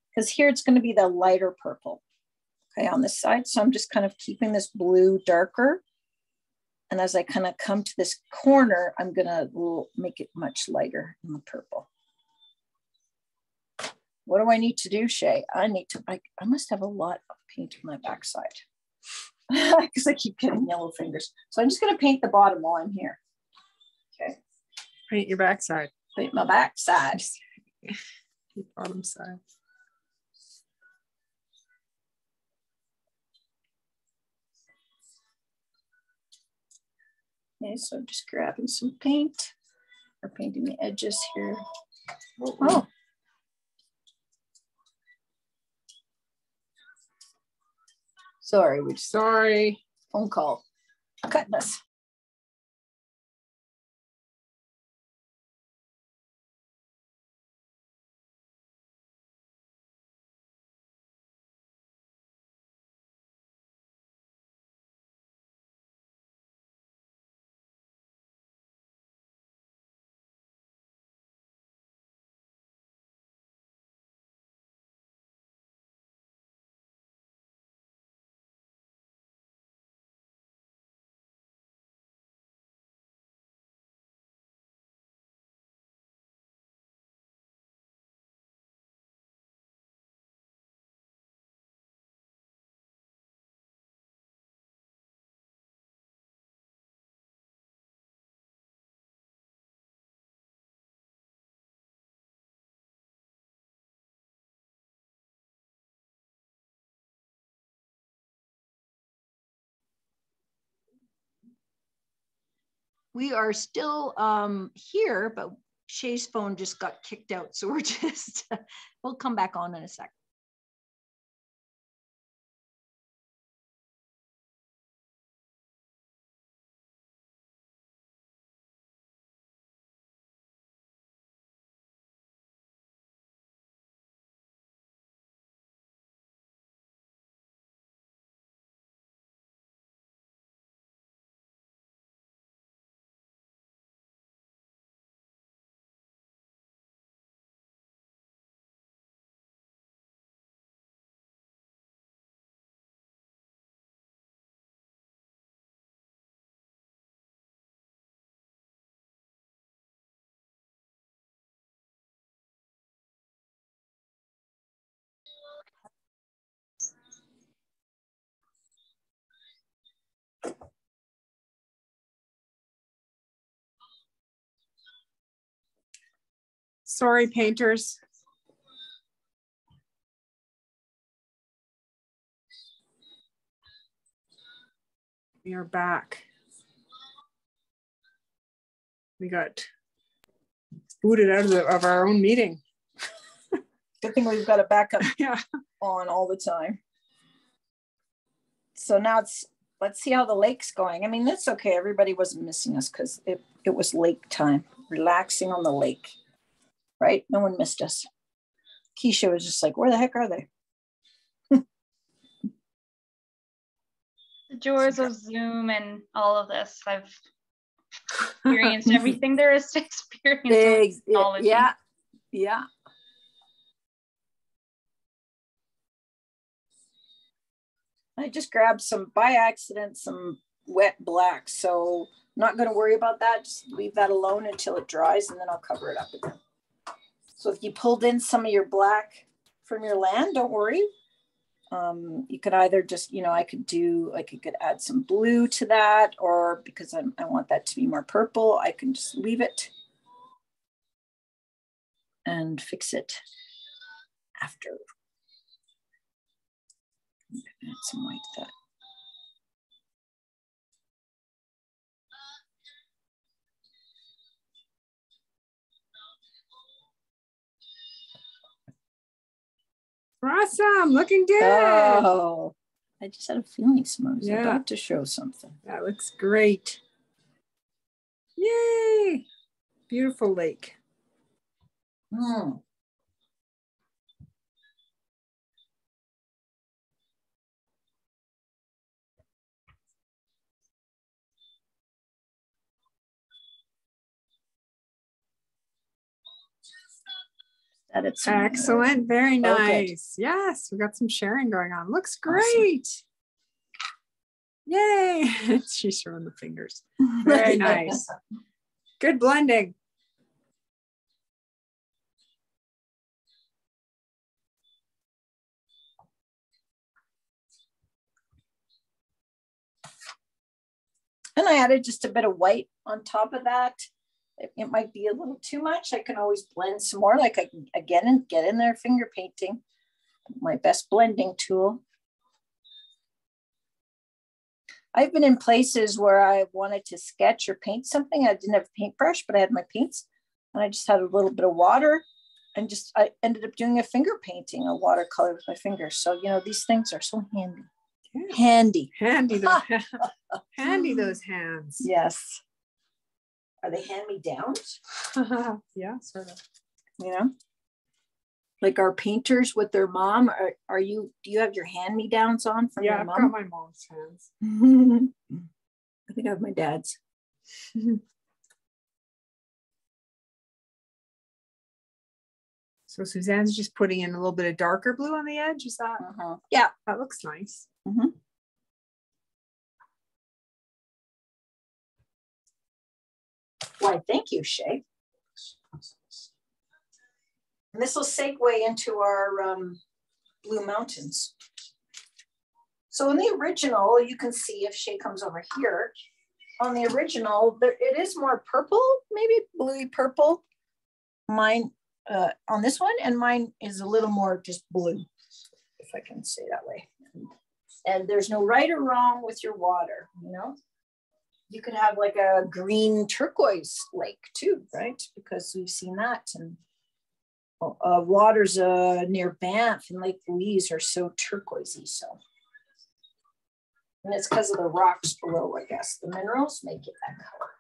because here it's going to be the lighter purple, okay, on this side. So I'm just kind of keeping this blue darker. And as I kind of come to this corner, I'm going to make it much lighter in the purple. What do I need to do, Shay? I must have a lot of paint on my backside because I keep getting yellow fingers. So I'm just going to paint the bottom while I'm here. Okay. Paint your backside. Paint my backside. Your bottom side. Okay, so I'm just grabbing some paint or painting the edges here. Oh. Sorry. Phone call. Cutting this. We are still here, but Shay's phone just got kicked out. So we're just, we'll come back on in a sec. Sorry, painters. We are back. We got booted out of our own meeting. Good thing we've got a backup Yeah. on all the time. So now let's see how the lake's going. I mean, that's okay. Everybody wasn't missing us because it was lake time, relaxing on the lake, right? No one missed us. Keisha was just like, where the heck are they? The joys of Zoom and all of this. I've experienced everything there is to experience. Yeah, yeah. I just grabbed some, by accident, some wet black. So I'm not going to worry about that. Just leave that alone until it dries and then I'll cover it up again. So if you pulled in some of your black from your land, don't worry. You could either just, I could add some blue to that, or because I want that to be more purple, I can just leave it and fix it after. Add some white to that. Awesome, looking good. Oh, I just had a feeling someone was about to show something. That looks great. Yay! Beautiful lake. Mm. Excellent, very nice. Oh, yes, we got some sharing going on. Looks great. Awesome. Yay! She's showing the fingers. Very nice. Good blending. And I added just a bit of white on top of that. It might be a little too much. I can always blend some more, like I can again get in there finger painting, my best blending tool. I've been in places where I wanted to sketch or paint something. I didn't have a paintbrush, but I had my paints and I just had a little bit of water and I ended up doing a finger painting, a watercolor with my fingers. So, these things are so handy. Yeah. Handy. Handy those, handy those hands. Yes. Are they hand-me-downs? Yeah, sort of. Like our painters with their mom. Do you have your hand-me-downs on from your mom? Yeah, I've got my mom's hands. I think I have my dad's. So Suzanne's just putting in a little bit of darker blue on the edge. Is that? Yeah, that looks nice. Why, thank you, Shay. And this will segue into our Blue Mountains. So in the original, you can see if Shay comes over here, on the original, it is more purple, maybe bluey purple. Mine on this one, and mine is a little more just blue, if I can say that way. And there's no right or wrong with your water, you could have like a green turquoise lake too, right? Because we've seen that. And waters near Banff and Lake Louise are so turquoisey. So, and it's because of the rocks below, I guess. The minerals make it that color.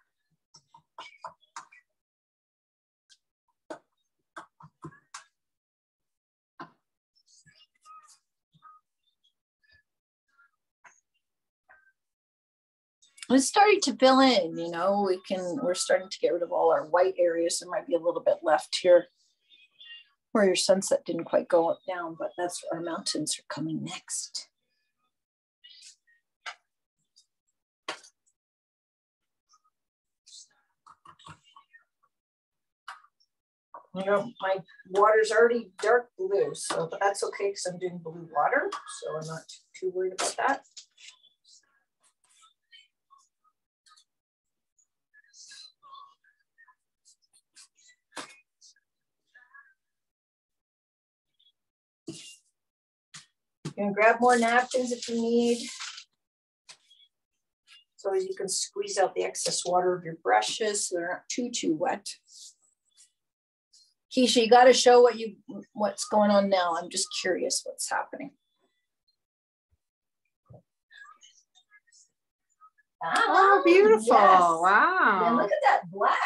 It's starting to fill in, you know, we're starting to get rid of all our white areas. There might be a little bit left here where your sunset didn't quite go up down, but that's where our mountains are coming next. You know, my water's already dark blue, so but that's okay because I'm doing blue water, so I'm not too worried about that. You can grab more napkins if you need. So you can squeeze out the excess water of your brushes so they're not too wet. Keisha, you got to show what's going on now. I'm just curious what's happening. Oh, beautiful. Yes. Wow. And look at that black.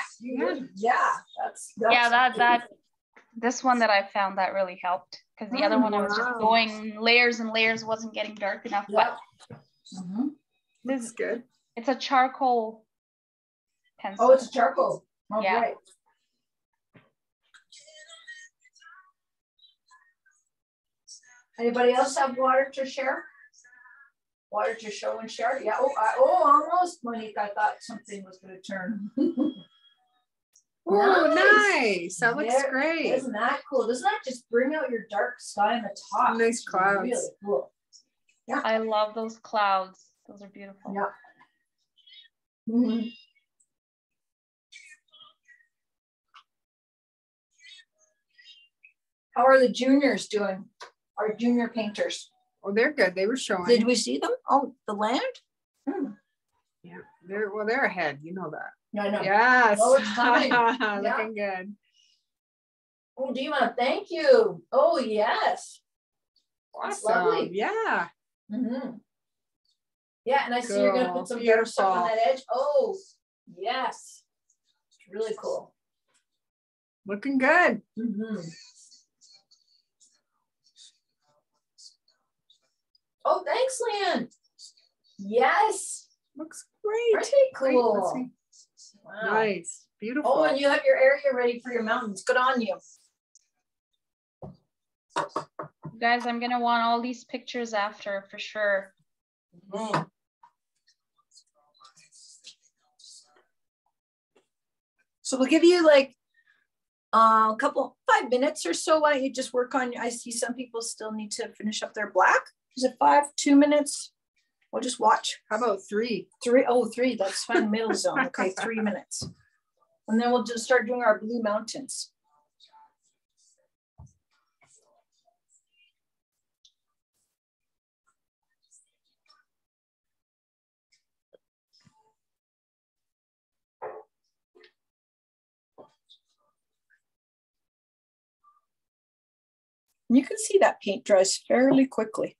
This one that I found that really helped, because the other one I was just going layers and layers, wasn't getting dark enough. But this is good. It's a charcoal pencil. Oh, it's charcoal. Oh, yeah. Right. Anybody else have water to share? Water to show and share? Yeah. Almost, Monique. I thought something was going to turn. Oh, nice. That looks great. Isn't that cool? Doesn't that just bring out your dark sky on the top? Nice clouds. Really cool. Yeah. I love those clouds. Those are beautiful. Yeah. Mm-hmm. How are the juniors doing? Our junior painters? Oh, they're good. They were showing. Did we see them? Oh, the land? Yeah, they're ahead. You know that. No, I know. Yes. Oh, it's coming. Looking good. Oh, Dima, thank you. Oh, yes. That's Awesome. lovely. Yeah. Mm-hmm. Yeah, and I see you're going to put some dark stuff on that edge. Oh, yes. It's really cool. Looking good. Mm-hmm. Oh, thanks, Leanne. Yes. Looks great. Aren't they cool? Wow. Nice. Beautiful. Oh, and you have your area ready for your mountains. Good on you. Guys, I'm going to want all these pictures after for sure. Mm-hmm. So we'll give you like a 5 minutes or so. Why don't you just work on, I see some people still need to finish up their black. Is it 2 minutes? We'll just watch. How about 3? 3? Oh, 3. That's fine. Middle zone. Okay, 3 minutes. And then we'll just start doing our blue mountains. You can see that paint dries fairly quickly.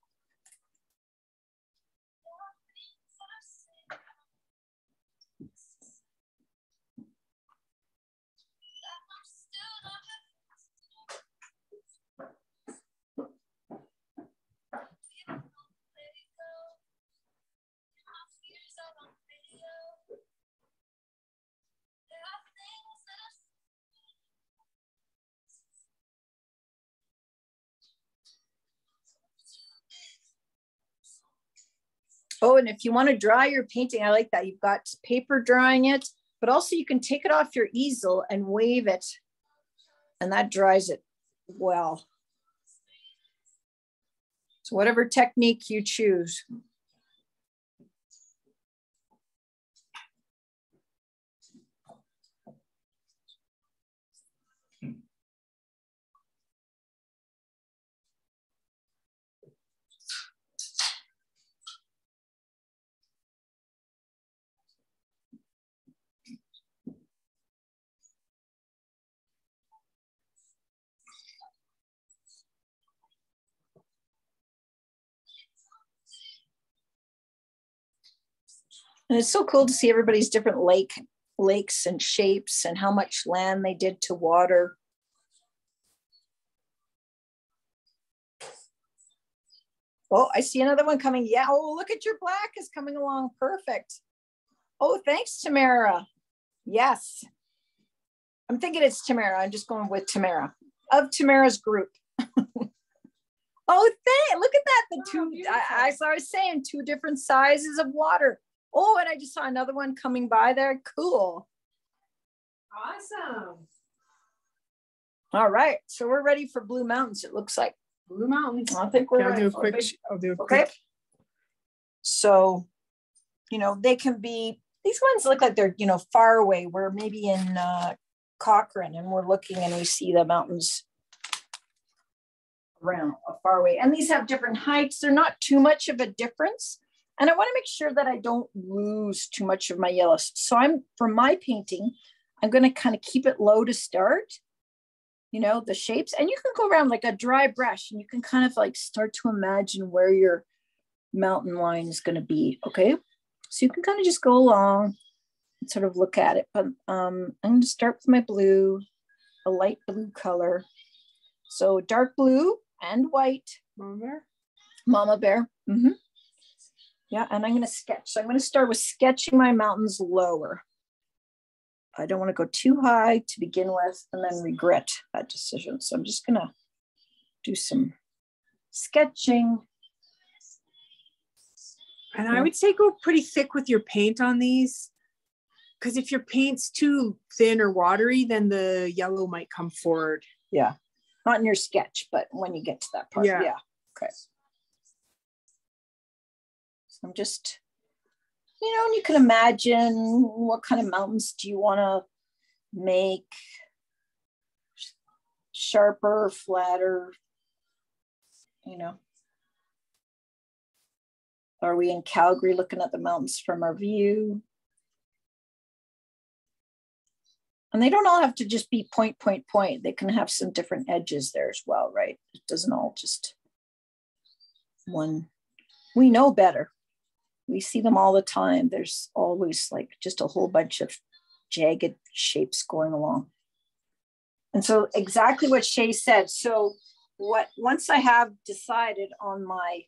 Oh, and if you want to dry your painting, I like that. You've got paper drying it, but also you can take it off your easel and wave it, and that dries it well. So whatever technique you choose. And it's so cool to see everybody's different lakes and shapes and how much land they did to water. Oh, I see another one coming. Yeah. Oh, look at your black is coming along. Perfect. Oh, thanks, Tamara. Yes. I'm thinking it's Tamara. I'm just going with Tamara of Tamara's group. Oh, look at that. The two, I was saying 2 different sizes of water. Oh, and I just saw another one coming by there. Cool. Awesome. All right. So we're ready for Blue Mountains, it looks like. Blue Mountains. I think we're ready. I'll do a okay. quick. So, you know, they can be, these ones look like they're, you know, far away. We're maybe in Cochrane and we're looking and we see the mountains around far away. And these have different heights. They're not too much of a difference. And I want to make sure that I don't lose too much of my yellows. So for my painting, I'm going to kind of keep it low to start, you know, the shapes. And you can go around like a dry brush and you can kind of like start to imagine where your mountain line is going to be. Okay. So you can kind of just go along and sort of look at it. But I'm going to start with my blue, a light blue color. So dark blue and white. Mama bear. Mm-hmm. Yeah, and I'm going to sketch. So I'm going to start with sketching my mountains lower. I don't want to go too high to begin with and then regret that decision. So I'm just going to do some sketching. And I would say go pretty thick with your paint on these, because if your paint's too thin or watery, then the yellow might come forward. Yeah, not in your sketch, but when you get to that part. Yeah. Okay. So I'm just, you know, and you can imagine what kind of mountains do you want to make? Sharper, flatter, you know. Are we in Calgary looking at the mountains from our view? And they don't all have to just be point, point, point. They can have some different edges there as well, right? It doesn't all just one. We know better. We see them all the time. There's always like just a whole bunch of jagged shapes going along. And so exactly what Shay said. So once I have decided on my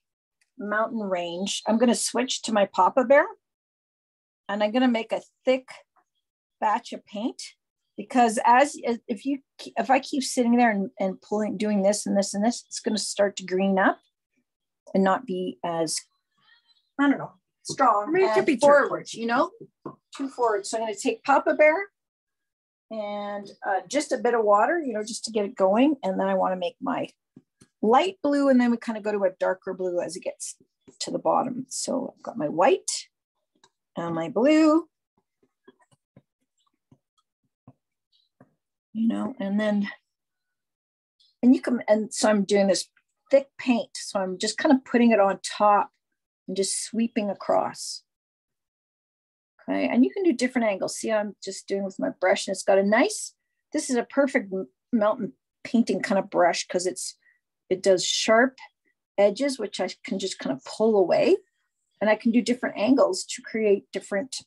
mountain range, I'm going to switch to my Papa Bear and I'm going to make a thick batch of paint, because if I keep sitting there and pulling, doing this and this and this, it's going to start to green up and not be as, I don't know, strong and forward, you know, too forward. So I'm going to take Papa Bear and just a bit of water, you know, just to get it going. And then I want to make my light blue, and then we kind of go to a darker blue as it gets to the bottom. So I've got my white and my blue, you know, and so I'm doing this thick paint. So I'm just kind of putting it on top and just sweeping across. Okay, and you can do different angles. See, I'm just doing with my brush, and it's got a nice, this is a perfect mountain painting kind of brush, because it does sharp edges, which I can just kind of pull away, and I can do different angles to create different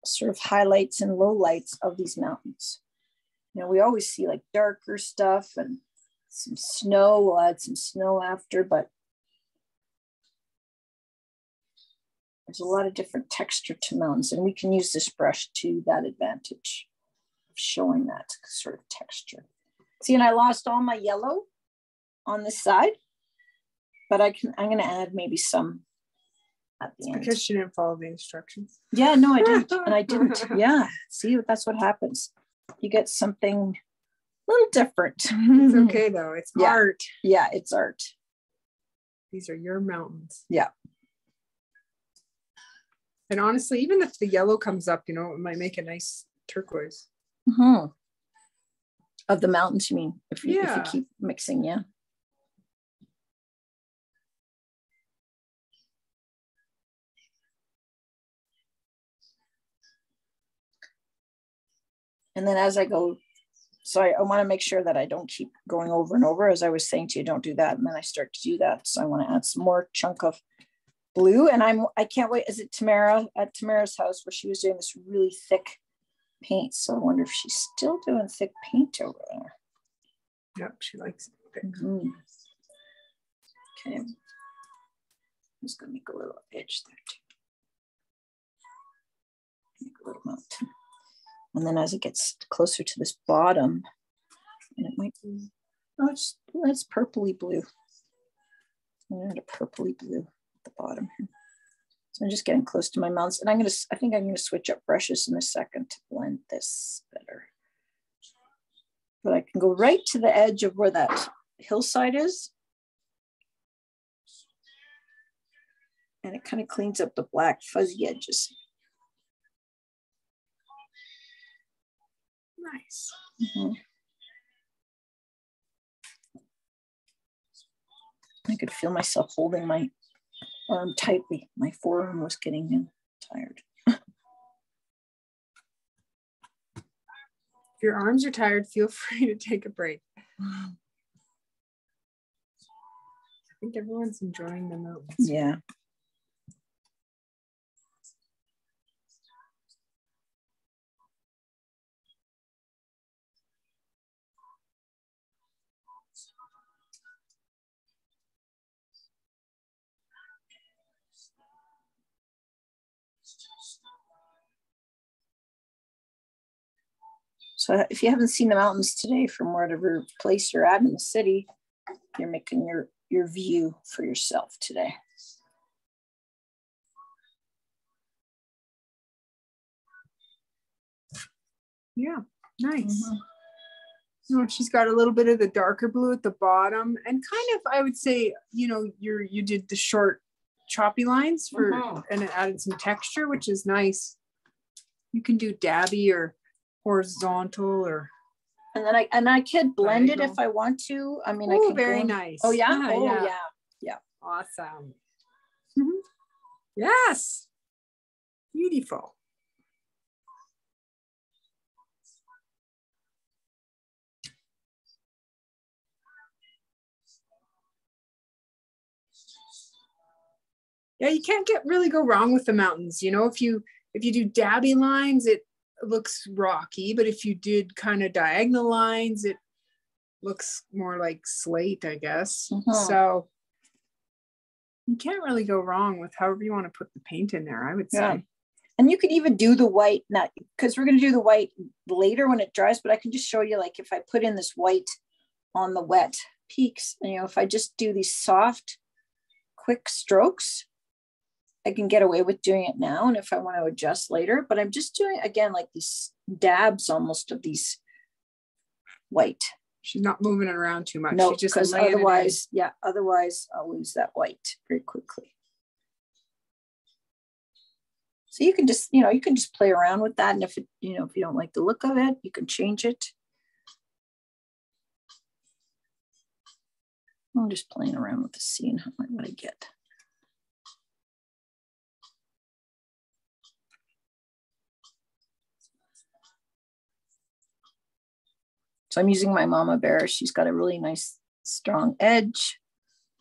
sort of highlights and lowlights of these mountains. You know, we always see like darker stuff and some snow. We'll add some snow after, but there's a lot of different texture to mountains, and we can use this brush to that advantage of showing that sort of texture. See, and I lost all my yellow on this side, but I'm going to add maybe some at the end. Because she didn't follow the instructions. Yeah, no, I didn't. And I didn't. Yeah, see, that's what happens. You get something a little different. It's okay though. It's art. Yeah, it's art. These are your mountains. Yeah. And honestly, even if the yellow comes up, you know, it might make a nice turquoise. Mm-hmm. Of the mountains, you mean? If you keep mixing, yeah. And then as I go, so I want to make sure that I don't keep going over and over. As I was saying to you, don't do that. And then I start to do that. So I want to add some more chunk of blue, and I can't wait. Is it Tamara at Tamara's house where she was doing this really thick paint? So I wonder if she's still doing thick paint over there. Yep, she likes it thick. Okay, I'm just gonna make a little edge there too. Make a little mountain, and then as it gets closer to this bottom, and it might be, oh, it's purpley blue. I'm gonna purpley blue at the bottom here. So I'm just getting close to my mountains, and I think I'm gonna switch up brushes in a second to blend this better. But I can go right to the edge of where that hillside is. And it kind of cleans up the black fuzzy edges. Nice. I could feel myself holding my arm tightly. My forearm was getting tired. If your arms are tired, feel free to take a break. I think everyone's enjoying the mountains. Yeah. So if you haven't seen the mountains today from whatever place you're at in the city, you're making your view for yourself today. Yeah, nice. You know, she's got a little bit of the darker blue at the bottom, and kind of, I would say, you know, you did the short choppy lines for, and it added some texture, which is nice. You can do dabby or horizontal, or and I could blend it if I want to. I mean, I can very nice. Oh yeah, yeah. Awesome. Yes, beautiful. Yeah, you can't really go wrong with the mountains. You know, if you do dabby lines, it looks rocky, but if you did kind of diagonal lines, it looks more like slate, I guess. So you can't really go wrong with however you want to put the paint in there, I would say. Yeah. And you could even do the white, not because we're going to do the white later when it dries, but I can just show you, like, if I put in this white on the wet peaks, you know, if I just do these soft, quick strokes, I can get away with doing it now. And if I want to adjust later, but I'm just doing, again, like these dabs almost of these white. She's not moving it around too much. No, she's just because otherwise, otherwise I'll lose that white very quickly. So you can just, you can just play around with that. And if it, if you don't like the look of it, you can change it. I'm just playing around with the scene, how I want to get. So I'm using my Mama Bear. She's got a really nice strong edge.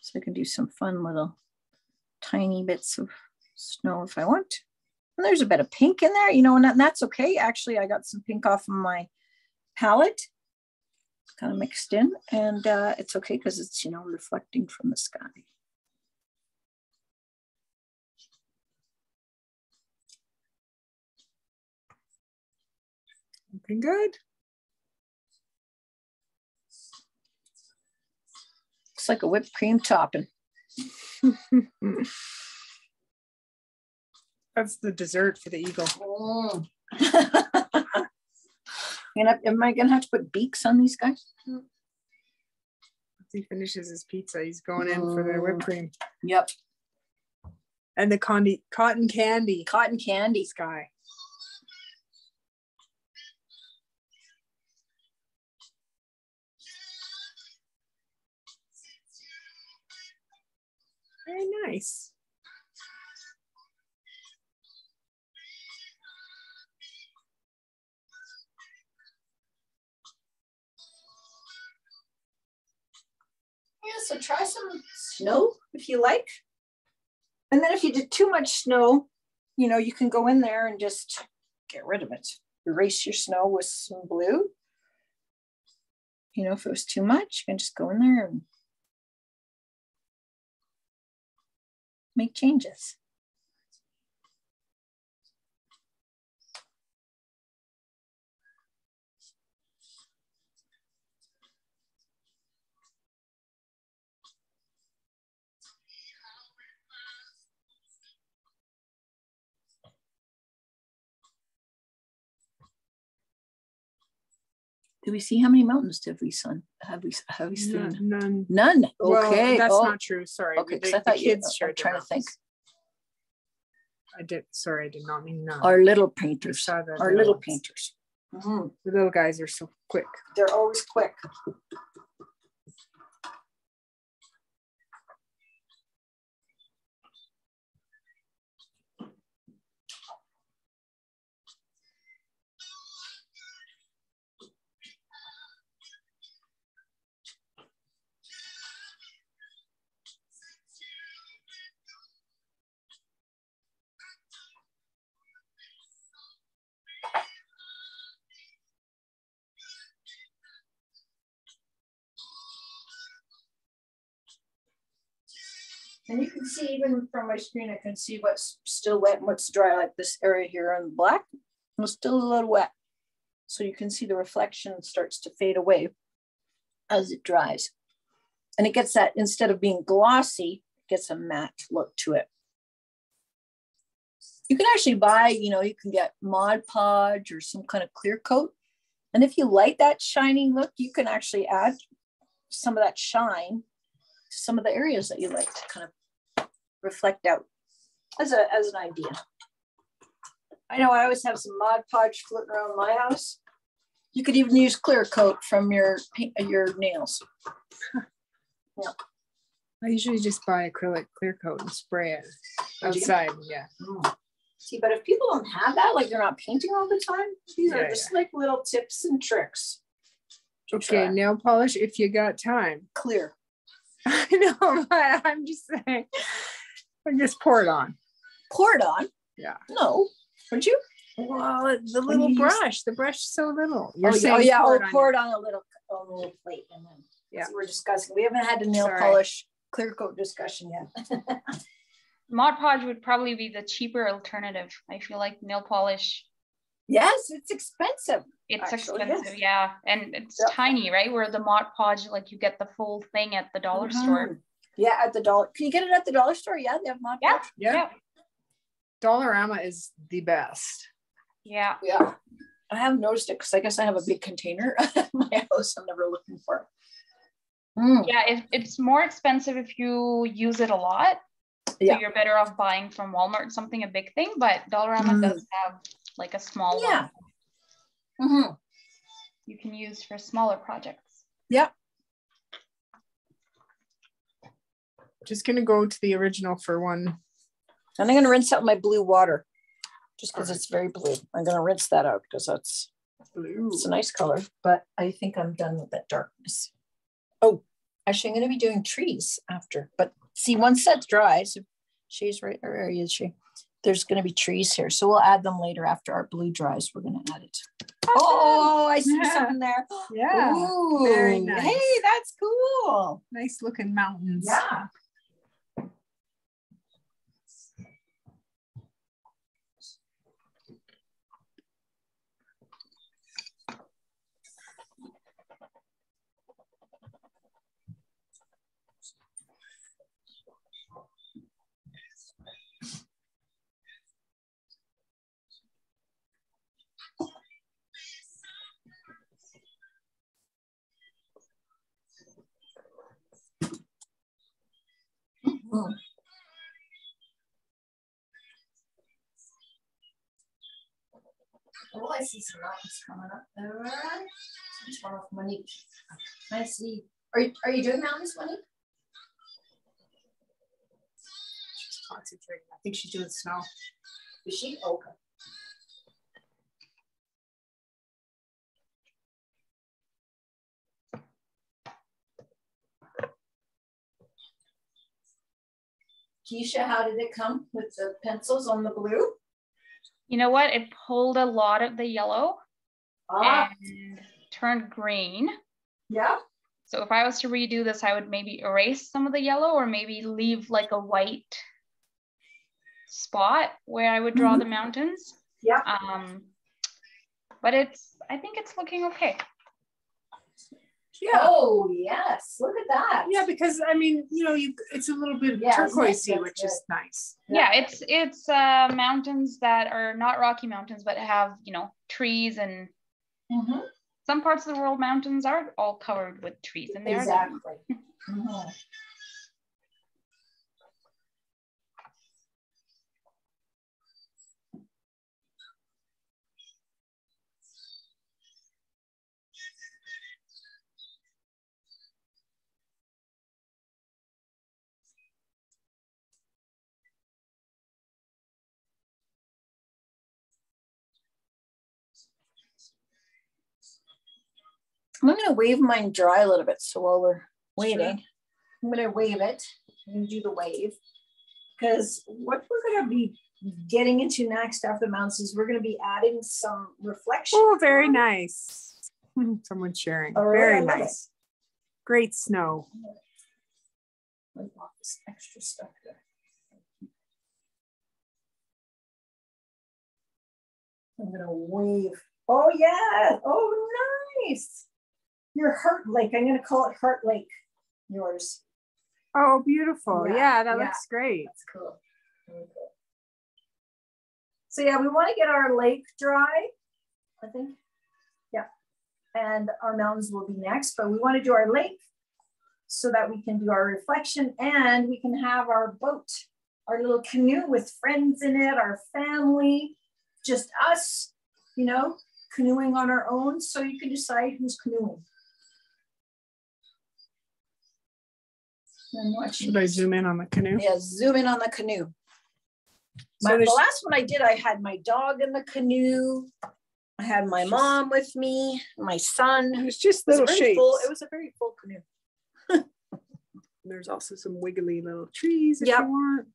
So I can do some fun little tiny bits of snow if I want. And there's a bit of pink in there, and that's okay. Actually, I got some pink off of my palette, kind of mixed in, and it's okay because it's, reflecting from the sky. Looking good. Looks like a whipped cream topping. That's the dessert for the eagle. Am I gonna have to put beaks on these guys? Once he finishes his pizza, he's going in for the whipped cream. Yep. And the cotton candy. Cotton candy. Sky. Very nice. Yeah, so try some snow if you like. And then if you did too much snow, you know, you can go in there and just get rid of it. Erase your snow with some blue. You know, if it was too much, you can just go in there and make changes. Did we see how many mountains have we seen? None. None. Well, Okay. that's not true. Sorry. Okay, because I thought kids shared. I'm trying to think. I did. Sorry, I did not mean none. Our little painters. Our little painters. The little guys are so quick. They're always quick. And you can see even from my screen, I can see what's still wet and what's dry, like this area here on the black. It's still a little wet. So you can see the reflection starts to fade away as it dries. And it gets that, instead of being glossy, it gets a matte look to it. You can actually buy, you know, you can get Mod Podge or some kind of clear coat. And if you like that shiny look, you can actually add some of that shine to some of the areas that you like to kind of reflect out as an idea. I know I always have some Mod Podge floating around my house. You could even use clear coat from your nails. Yeah. I usually just buy acrylic clear coat and spray it outside. Yeah. See, but if people don't have that, like they're not painting all the time, these are just like little tips and tricks. Okay, nail polish if you got time. Clear. I know, but I'm just saying, I just pour it on. Pour it on? Yeah. No, would you? Well, the little brush, the brush is so little. Pour it on a little plate. And then we're discussing. We haven't had a nail polish clear coat discussion yet. Mod Podge would probably be the cheaper alternative. I feel like nail polish. Yes, it's expensive. It's expensive, yeah. And it's tiny, right? Where the Mod Podge, like you get the full thing at the dollar store. Yeah, at the dollar. Can you get it at the dollar store? Yeah, they have Mod Podge. Yeah. Dollarama is the best. Yeah. Yeah. I have noticed it because I guess I have a big container at my house. I'm never looking for it. Yeah, it's more expensive if you use it a lot. So you're better off buying from Walmart something, a big thing, but Dollarama does have like a small one. You can use for smaller projects. Yeah. Just gonna go to the original for one. And I'm gonna rinse out my blue water just because it's very blue. I'm gonna rinse that out because that's blue. It's a nice color, but I think I'm done with that darkness. Oh, actually I'm gonna be doing trees after, but see, once that dries, she's right, or is she? There's going to be trees here. So we'll add them later after our blue dries. We're going to add it. Oh, I see something there. Yeah. Ooh, very nice. Hey, that's cool. Nice looking mountains. Yeah. Oh, I see some mountains coming up there. Just one off Monique. I see. Are you doing mountains, Monique? She's concentrating. I think she's doing snow. Is she? Okay. Keisha, how did it come with the pencils on the blue? You know what? It pulled a lot of the yellow and turned green. Yeah. So if I was to redo this, I would maybe erase some of the yellow or maybe leave like a white spot where I would draw the mountains. Yeah. But I think it's looking okay. Yeah. Oh yes, look at that. Yeah, because I mean, you know, it's a little bit turquoisey, which is nice. Yeah, it's mountains that are not Rocky Mountains, but have, you know, trees and some parts of the world mountains are all covered with trees, and they exactly. I'm going to wave mine dry a little bit. So while we're waiting, I'm going to wave it and do the wave, because what we're going to be getting into next after the mountains is we're going to be adding some reflection. Oh, very nice. Someone's sharing. Oh, very really? nice. Great snow. Let me pop this extra stuff there. I'm going to wave. Oh, yeah. Oh, nice. Your Heart Lake. I'm going to call it Heart Lake. Yours. Oh, beautiful. Yeah, that looks great. That's cool. Really cool. So yeah, we want to get our lake dry, I think. Yeah. And our mountains will be next, but we want to do our lake so that we can do our reflection and we can have our boat, our little canoe with friends in it, our family, just us, you know, canoeing on our own. So you can decide who's canoeing. Should I zoom in on the canoe? Yeah, zoom in on the canoe. So the last one I did, I had my dog in the canoe. I had my mom with me, my son. It was just little shapes. It was a very full canoe. There's also some wiggly little trees if you want.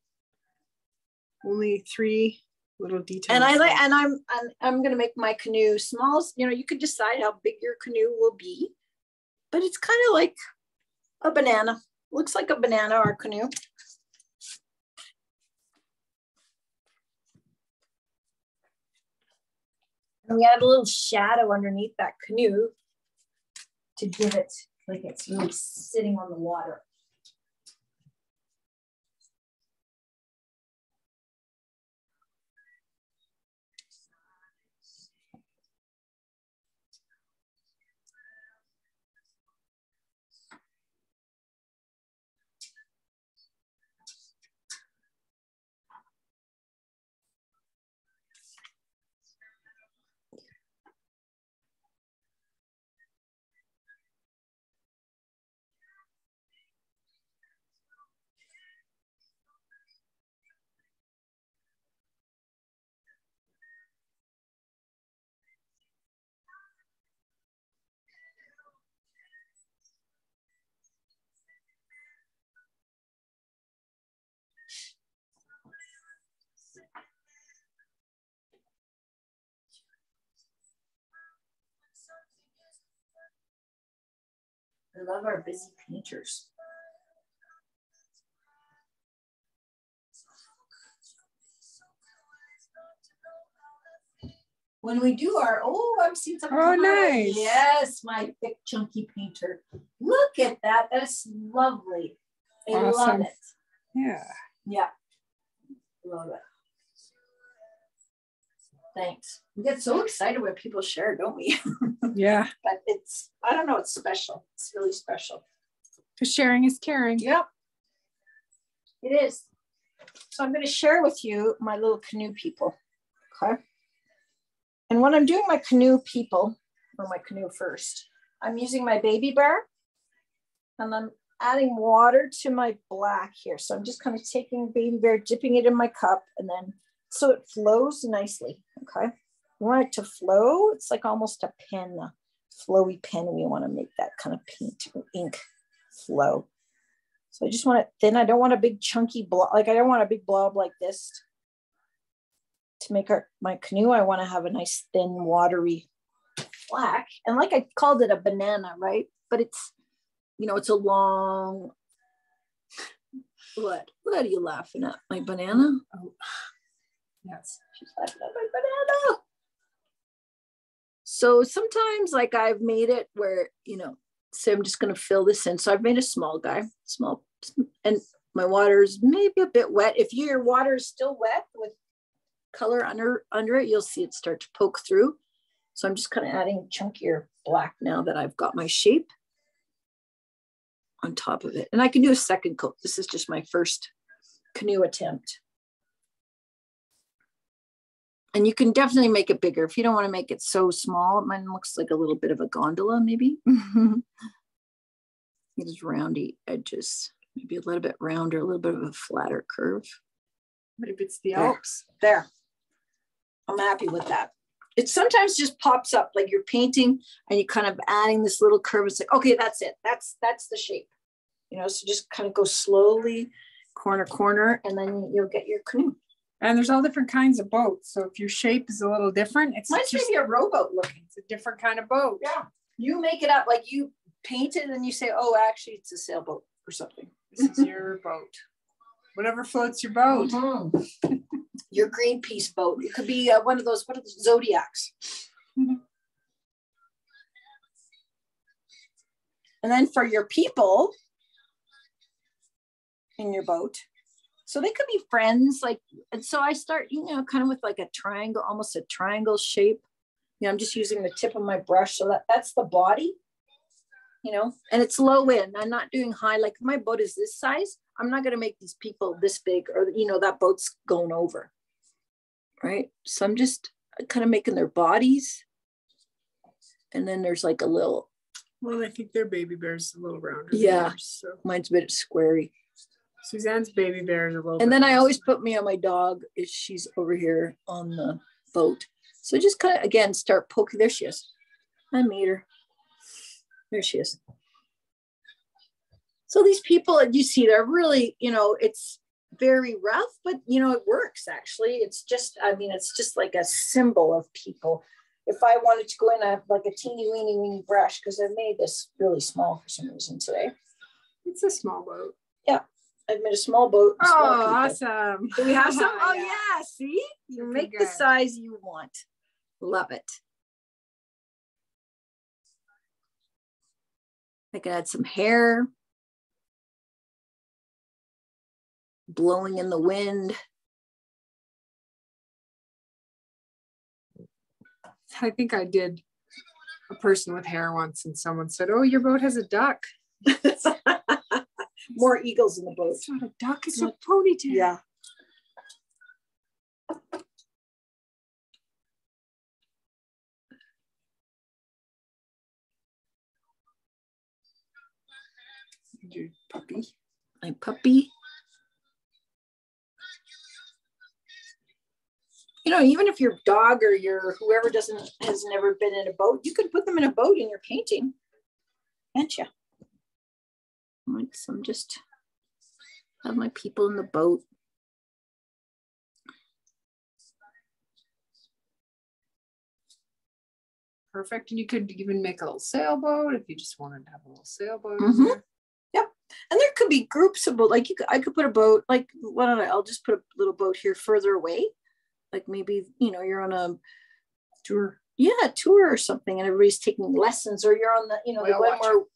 Only 3 little details. And I'm gonna make my canoe small. You know, you could decide how big your canoe will be, but it's kind of like a banana. Looks like a banana, our canoe. And we add a little shadow underneath that canoe to give it like it's really sitting on the water. I love our busy painters. When we do our, I'm seeing something. Oh, nice. Yes, my thick, chunky painter. Look at that. That is lovely. I love it. Yeah. Yeah. Love it. Thanks. We get so excited when people share, don't we? Yeah. But I don't know, it's special. It's really special. Because sharing is caring. Yep. It is. So I'm going to share with you my little canoe people. Okay. And when I'm doing my canoe people, or my canoe first, I'm using my baby bear and I'm adding water to my black here. So I'm just kind of taking baby bear, dipping it in my cup, and then so it flows nicely. Okay. You want it to flow. It's like almost a pen, a flowy pen. We want to make that kind of paint or ink flow. So I just want it thin. I don't want a big chunky blob. Like I don't want a big blob like this to make my canoe. I want to have a nice thin watery black. And like I called it a banana, right? But it's, it's a long, what are you laughing at? My banana? Oh, yes. She's laughing at my banana. So sometimes like I've made it where, say I'm just going to fill this in. So I've made a small guy, and my water is maybe a bit wet. If your water is still wet with color under it, you'll see it start to poke through. So I'm just kind of adding chunkier black now that I've got my shape on top of it. And I can do a second coat. This is just my first canoe attempt. And you can definitely make it bigger. If you don't want to make it so small, mine looks like a little bit of a gondola maybe. These roundy edges, maybe a little bit rounder, a little bit of a flatter curve. Maybe it's the Alps. There. I'm happy with that. It sometimes just pops up like you're painting and you kind of adding this little curve. It's like, okay, that's it. That's the shape. So just kind of go slowly, corner, and then you'll get your canoe. And there's all different kinds of boats. So if your shape is a little different, mine's maybe a rowboat looking. It's a different kind of boat. Yeah. You make it up, like you paint it and you say, oh, actually it's a sailboat or something. This is your boat. Whatever floats your boat. Mm-hmm. Your Greenpeace boat. It could be one of those, what are the Zodiacs? Mm-hmm. And then for your people in your boat, so they could be friends, and so I start, kind of with like a triangle, almost a triangle shape. I'm just using the tip of my brush. So that's the body, and it's low in. I'm not doing high. Like my boat is this size. I'm not going to make these people this big or, that boat's going over. Right. So I'm just kind of making their bodies. And then there's like a little. Well, I think their baby bear's a little rounder. Yeah. Yours, so. Mine's a bit squarey. Suzanne's baby bear is a little. And then I always put me on my dog if she's over here on the boat. So just kind of, again, start poking. There she is. I made her. There she is. So these people, you see, they're really, it's very rough, but, it works, actually. It's just like a symbol of people. If I wanted to go in like a teeny weeny brush, because I made this really small for some reason today. It's a small boat. Yeah. I've made a small boat. Oh, awesome. Do we have some? Oh, yeah. See, you make the size you want. Love it. I could add some hair. Blowing in the wind. I think I did a person with hair once and someone said, oh, your boat has a duck. More eagles in the boat. It's not a duck, it's a ponytail. Yeah. Your puppy. My puppy. Even if your dog or your whoever has never been in a boat, you could put them in a boat in your painting, can't you? So I'm just have my people in the boat. Perfect. And you could even make a little sailboat if you just wanted to have a little sailboat. Mm-hmm. Yeah. And there could be groups of boat. Like I could put a boat, like, why don't I'll just put a little boat here further away. Like maybe, you're on a tour. Yeah, tour or something, and everybody's taking lessons, or you're on the, the Wetmore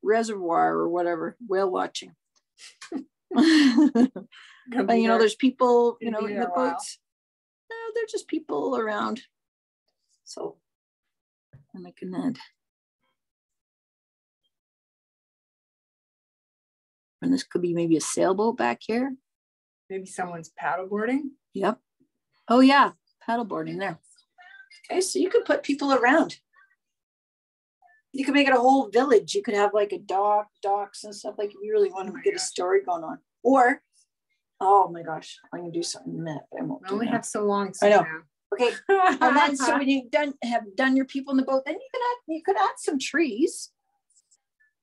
Reservoir or whatever, whale watching. And, there's people, in the boats. No, they're just people around. So I'm making that. And this could be maybe a sailboat back here. Maybe someone's paddleboarding. Yep. Oh yeah, paddleboarding there. Okay, so you could put people around. You could make it a whole village. You could have like a docks and stuff, like if you really want to get a story going on. Or, oh my gosh, I'm gonna do something in a minute, but I won't. We only have so long. I know. Okay, and then so when you have done your people in the boat, then you could add some trees.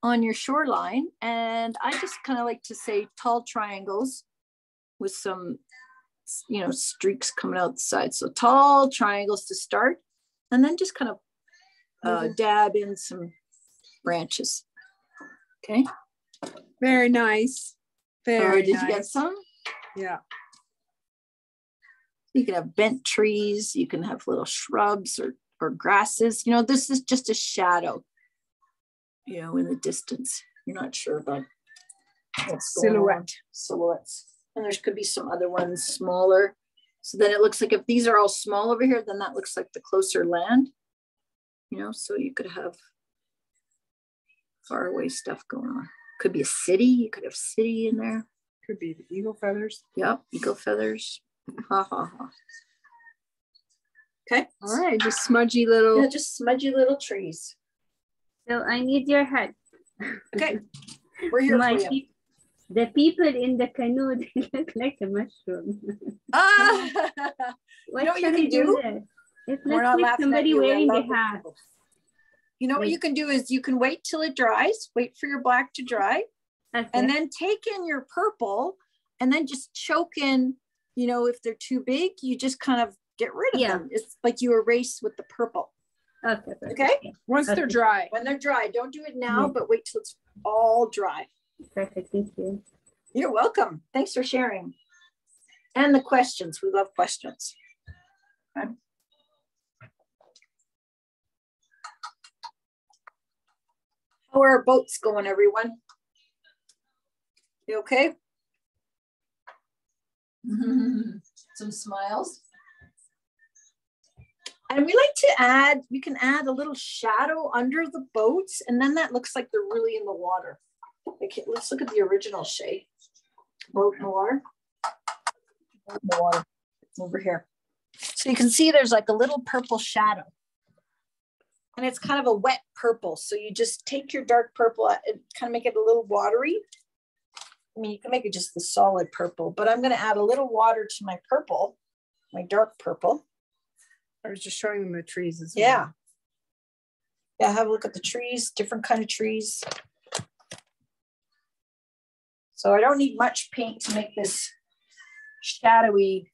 on your shoreline. And I just kind of like to say tall triangles with some, you know, streaks coming out the side. So tall triangles to start, and then just kind of dab in some branches. Okay. Very nice. Very did nice. You get some? Yeah. You can have bent trees. You can have little shrubs or grasses. You know, this is just a shadow, you know, in the distance. You're not sure about what's silhouettes. And there could be some other ones smaller. So then it looks like if these are all small over here, then that looks like the closer land, you know, so you could have far away stuff going on. Could be a city. You could have city in there. Could be the eagle feathers. Yep, eagle feathers. Ha ha ha. Okay. All right, just smudgy little. Yeah, just smudgy little trees. So I need your help. Okay. We're here for you. The people in the canoe, they look like a mushroom. What you know what you can do? It looks like somebody wearing a hat. You know what you can do is you can wait till it dries, wait for your black to dry, and then take in your purple and then just choke in, you know, if they're too big, you just kind of get rid of them. It's like you erase with the purple. Okay. Okay? Once they're dry. When they're dry. Don't do it now, but wait till it's all dry. Perfect. Thank you. You're welcome. Thanks for sharing. And the questions. We love questions. Okay. How are our boats going, everyone? You okay? Some smiles. And we like to add, we can add a little shadow under the boats, and then that looks like they're really in the water. Okay, let's look at the original shade. Boat in the water. Boat in the water. Over here. So you can see there's like a little purple shadow. And it's kind of a wet purple. So you just take your dark purple and kind of make it a little watery. I mean, you can make it just the solid purple, but I'm going to add a little water to my purple, my dark purple. I was just showing them the trees as well. Yeah. Yeah, have a look at the trees, different kind of trees. So I don't need much paint to make this shadowy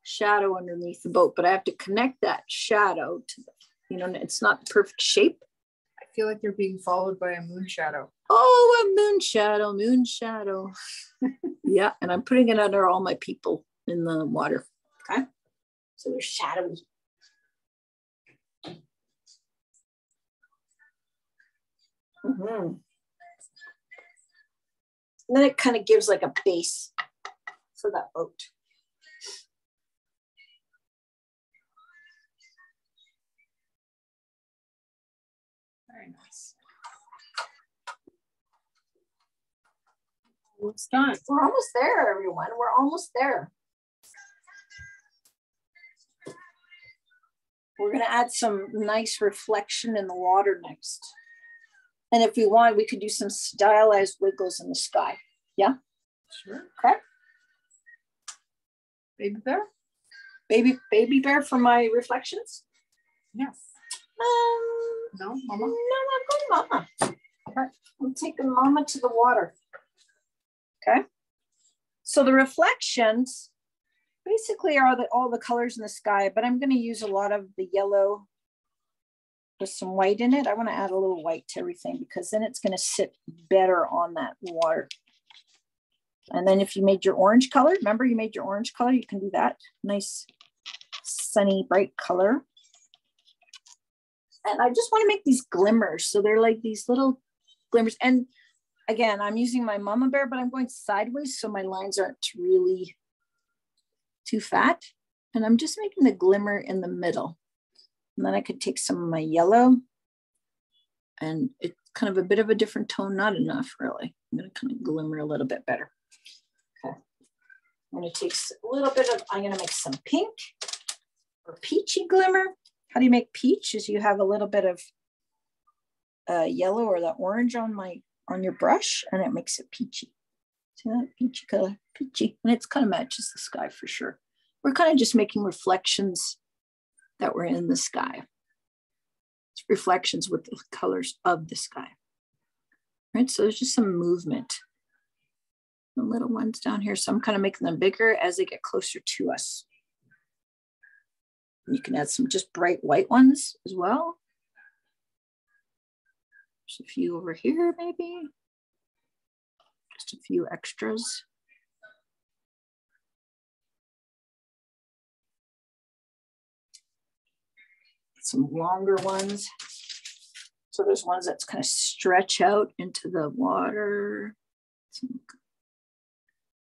shadow underneath the boat, but I have to connect that shadow to the, you know, it's not the perfect shape. I feel like you're being followed by a moon shadow. Oh, a moon shadow, moon shadow. Yeah, and I'm putting it under all my people in the water. Okay, so they're shadowy. And then it kind of gives like a base for that boat. Very nice. It's done. We're almost there, everyone. We're almost there. We're going to add some nice reflection in the water next. And if we want, we could do some stylized wiggles in the sky. Yeah? Sure. Okay. Baby bear? Baby bear for my reflections? Yes. No, mama? No, I'm going mama. Okay. I'm taking mama to the water. Okay. So the reflections basically are all the colors in the sky, but I'm going to use a lot of the yellow with some white in it. I want to add a little white to everything because then it's going to sit better on that water. And then if you made your orange color, remember you made your orange color, you can do that. Nice, sunny, bright color. And I just want to make these glimmers. So they're like these little glimmers. And again, I'm using my mama bear, but I'm going sideways so my lines aren't really too fat. And I'm just making the glimmer in the middle. And then I could take some of my yellow and it's kind of a bit of a different tone, not enough really. I'm going to kind of glimmer a little bit better. Okay. I'm going to take a little bit of, I'm going to make some pink or peachy glimmer. How do you make peach? Is you have a little bit of yellow or the orange on your brush and it makes it peachy. See that peachy color, peachy. And it's kind of matches the sky for sure. We're kind of just making reflections that were in the sky. It's reflections with the colors of the sky. right? So there's just some movement. The little ones down here. So I'm kind of making them bigger as they get closer to us. You can add some just bright white ones as well. There's a few over here, maybe. Just a few extras. Some longer ones. So there's ones that kind of stretch out into the water.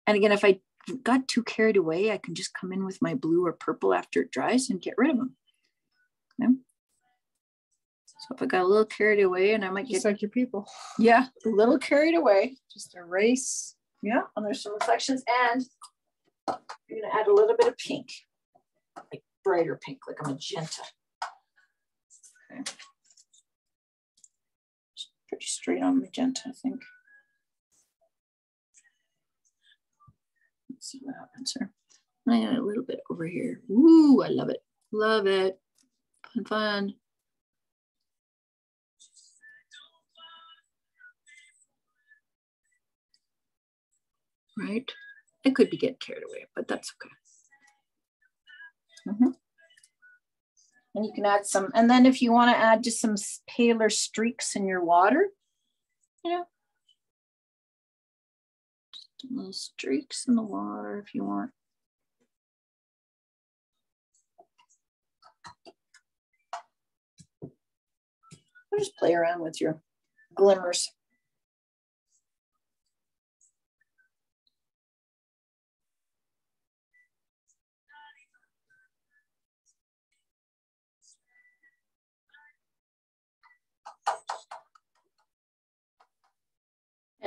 And again, if I got too carried away, I can just come in with my blue or purple after it dries and get rid of them. Okay. So if I got a little carried away, and I might just get like your people. Yeah, a little carried away. Just erase. Yeah, and there's some reflections, and you're gonna add a little bit of pink, like brighter pink, like a magenta. Okay. Pretty straight on magenta, I think. Let's see what happens here. I got a little bit over here. Ooh, I love it. Love it. Fun, fun. Right? I could be getting carried away, but that's okay. And you can add some, and then if you want to add just some paler streaks in your water, you know, just little streaks in the water if you want. Or just play around with your glimmers.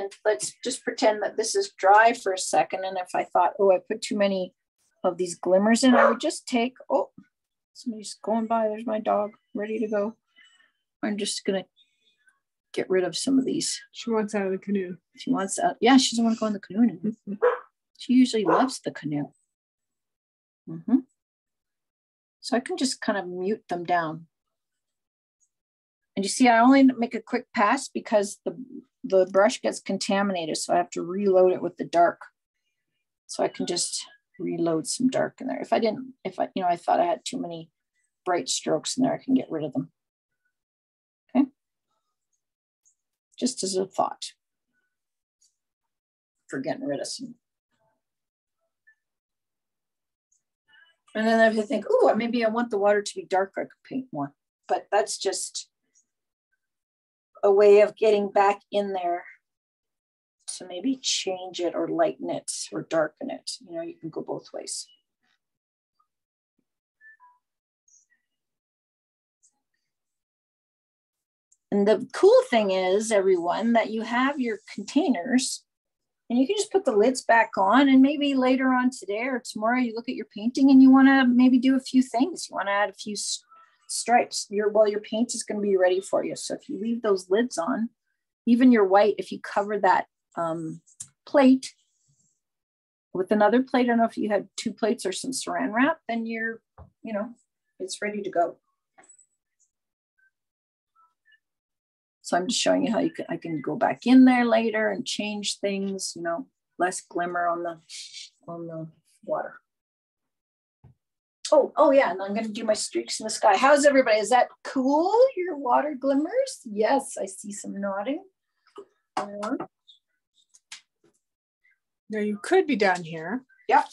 And let's just pretend that this is dry for a second. And if I thought, oh, I put too many of these glimmers in, I would just take, oh, somebody's going by. There's my dog ready to go. I'm just going to get rid of some of these. She wants out of the canoe. She wants out. Yeah, she doesn't want to go in the canoe anymore. She usually loves the canoe. So I can just kind of mute them down. And you see, I only make a quick pass because the brush gets contaminated. So I have to reload it with the dark. So I can just reload some dark in there. If I thought I had too many bright strokes in there, I can get rid of them. Okay. Just as a thought for getting rid of some. And then if you think, oh, maybe I want the water to be darker, I could paint more. But that's just a way of getting back in there to maybe change it or lighten it or darken it. You know, you can go both ways. And the cool thing is, everyone, that you have your containers and you can just put the lids back on, and maybe later on today or tomorrow you look at your painting and you want to maybe do a few things. You want to add a few stripes. Your paint is going to be ready for you. So if you leave those lids on, even your white, if you cover that plate with another plate, I don't know if you had 2 plates or some saran wrap, then it's ready to go. So I'm just showing you how I can go back in there later and change things, less glimmer on the water. Oh yeah, and I'm going to do my streaks in the sky. How's everybody? Is that cool? Your water glimmers? Yes, I see some nodding. Now you could be down here. Yep.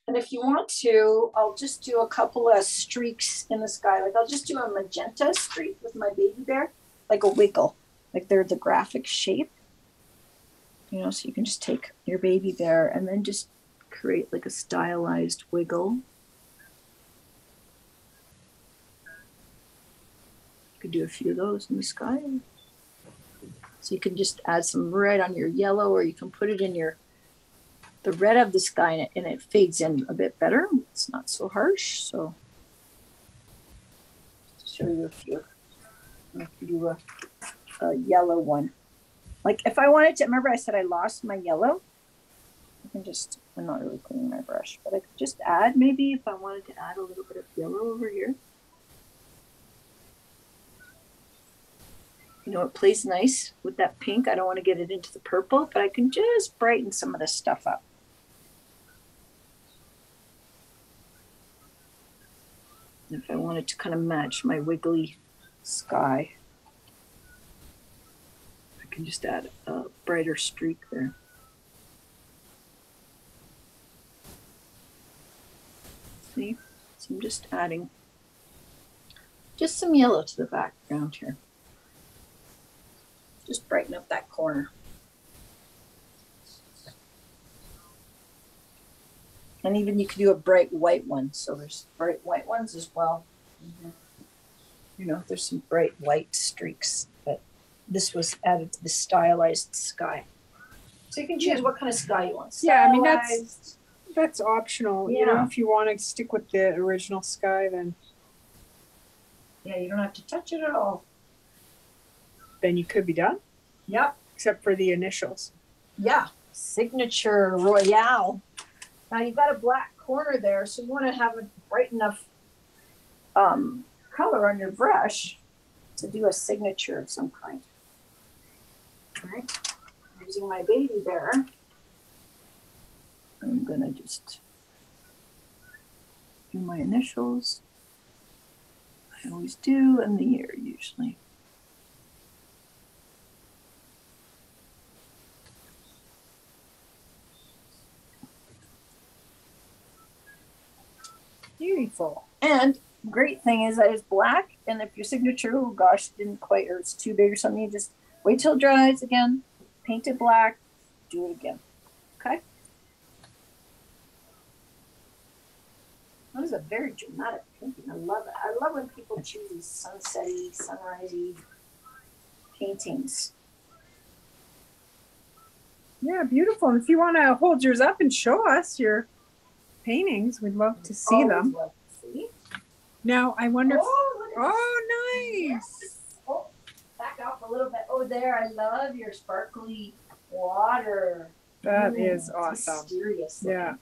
And if you want to, I'll just do a couple of streaks in the sky. Like I'll just do a magenta streak with my baby bear, like a wiggle, like they're the graphic shape. So you can just take your baby bear and then just create like a stylized wiggle. You could do a few of those in the sky. So you can just add some red on your yellow, or you can put it in the red of the sky and it fades in a bit better. It's not so harsh. So to show you a few. I can do a yellow one. Like if I wanted to, remember I said I lost my yellow. I'm not really cleaning my brush, but I could just add, maybe if I wanted to add a little bit of yellow over here. You know, it plays nice with that pink. I don't want to get it into the purple, but I can just brighten some of this stuff up. If I wanted to kind of match my wiggly sky, I can just add a brighter streak there. See? So I'm just adding just some yellow to the background here. Just brighten up that corner. And even you could do a bright white one. So there's bright white ones as well. You know, there's some bright white streaks, but this was added to the stylized sky. So you can choose what kind of sky you want. Yeah, I mean, that's optional. Yeah. You know, if you want to stick with the original sky, then yeah, you don't have to touch it at all. Then you could be done. Yep. Except for the initials. Yeah. Signature Royale. Now you've got a black corner there, so you want to have a bright enough color on your brush to do a signature of some kind. All right. Using my baby bear, I'm gonna just do my initials. I always do, and the year usually. Beautiful. And great thing is that it's black, and if your signature, oh gosh, didn't quite, or it's too big or something, you just wait till it dries again, paint it black, do it again. Okay? That was a very dramatic painting. I love it. I love when people choose these sunsetty, sunrisey paintings. Yeah, beautiful. And if you want to hold yours up and show us your paintings, we'd love to see them. Love to see. Now, I wonder if... Oh, nice. Yes. Oh, back up a little bit. Oh, there. I love your sparkly water. That is awesome. Mysterious. Yeah.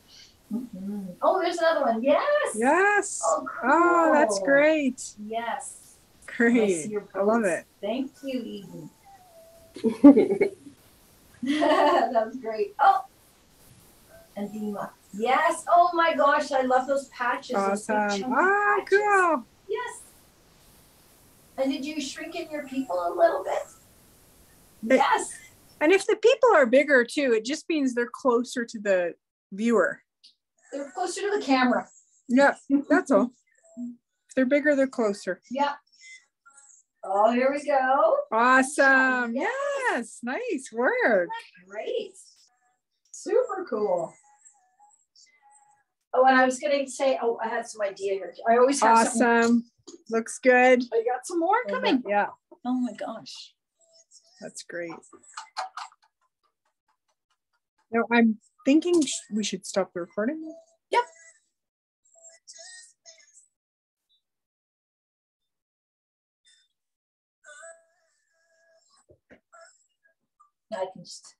Mm-hmm. Oh, there's another one. Yes. Yes. Oh, cool. Oh, that's great. Yes. Great. I love it. Thank you, Eden. That was great. Oh, and Dima. Yes. Oh my gosh, I love those patches. Awesome. Those Ah, patches. cool. Yes. And did you shrink in your people a little bit? Yes. And if the people are bigger too, it just means they're closer to the viewer. They're closer to the camera. Yeah, that's all. If they're bigger, they're closer. Yeah. Oh, here we go. Awesome. Yes. Nice work. Great. Super cool. Oh, and I was going to say, oh, I had some idea here. I always have awesome. Looks good. I got some more coming. Yeah. Oh my gosh. That's great. No, I'm thinking we should stop the recording. Yep. I can just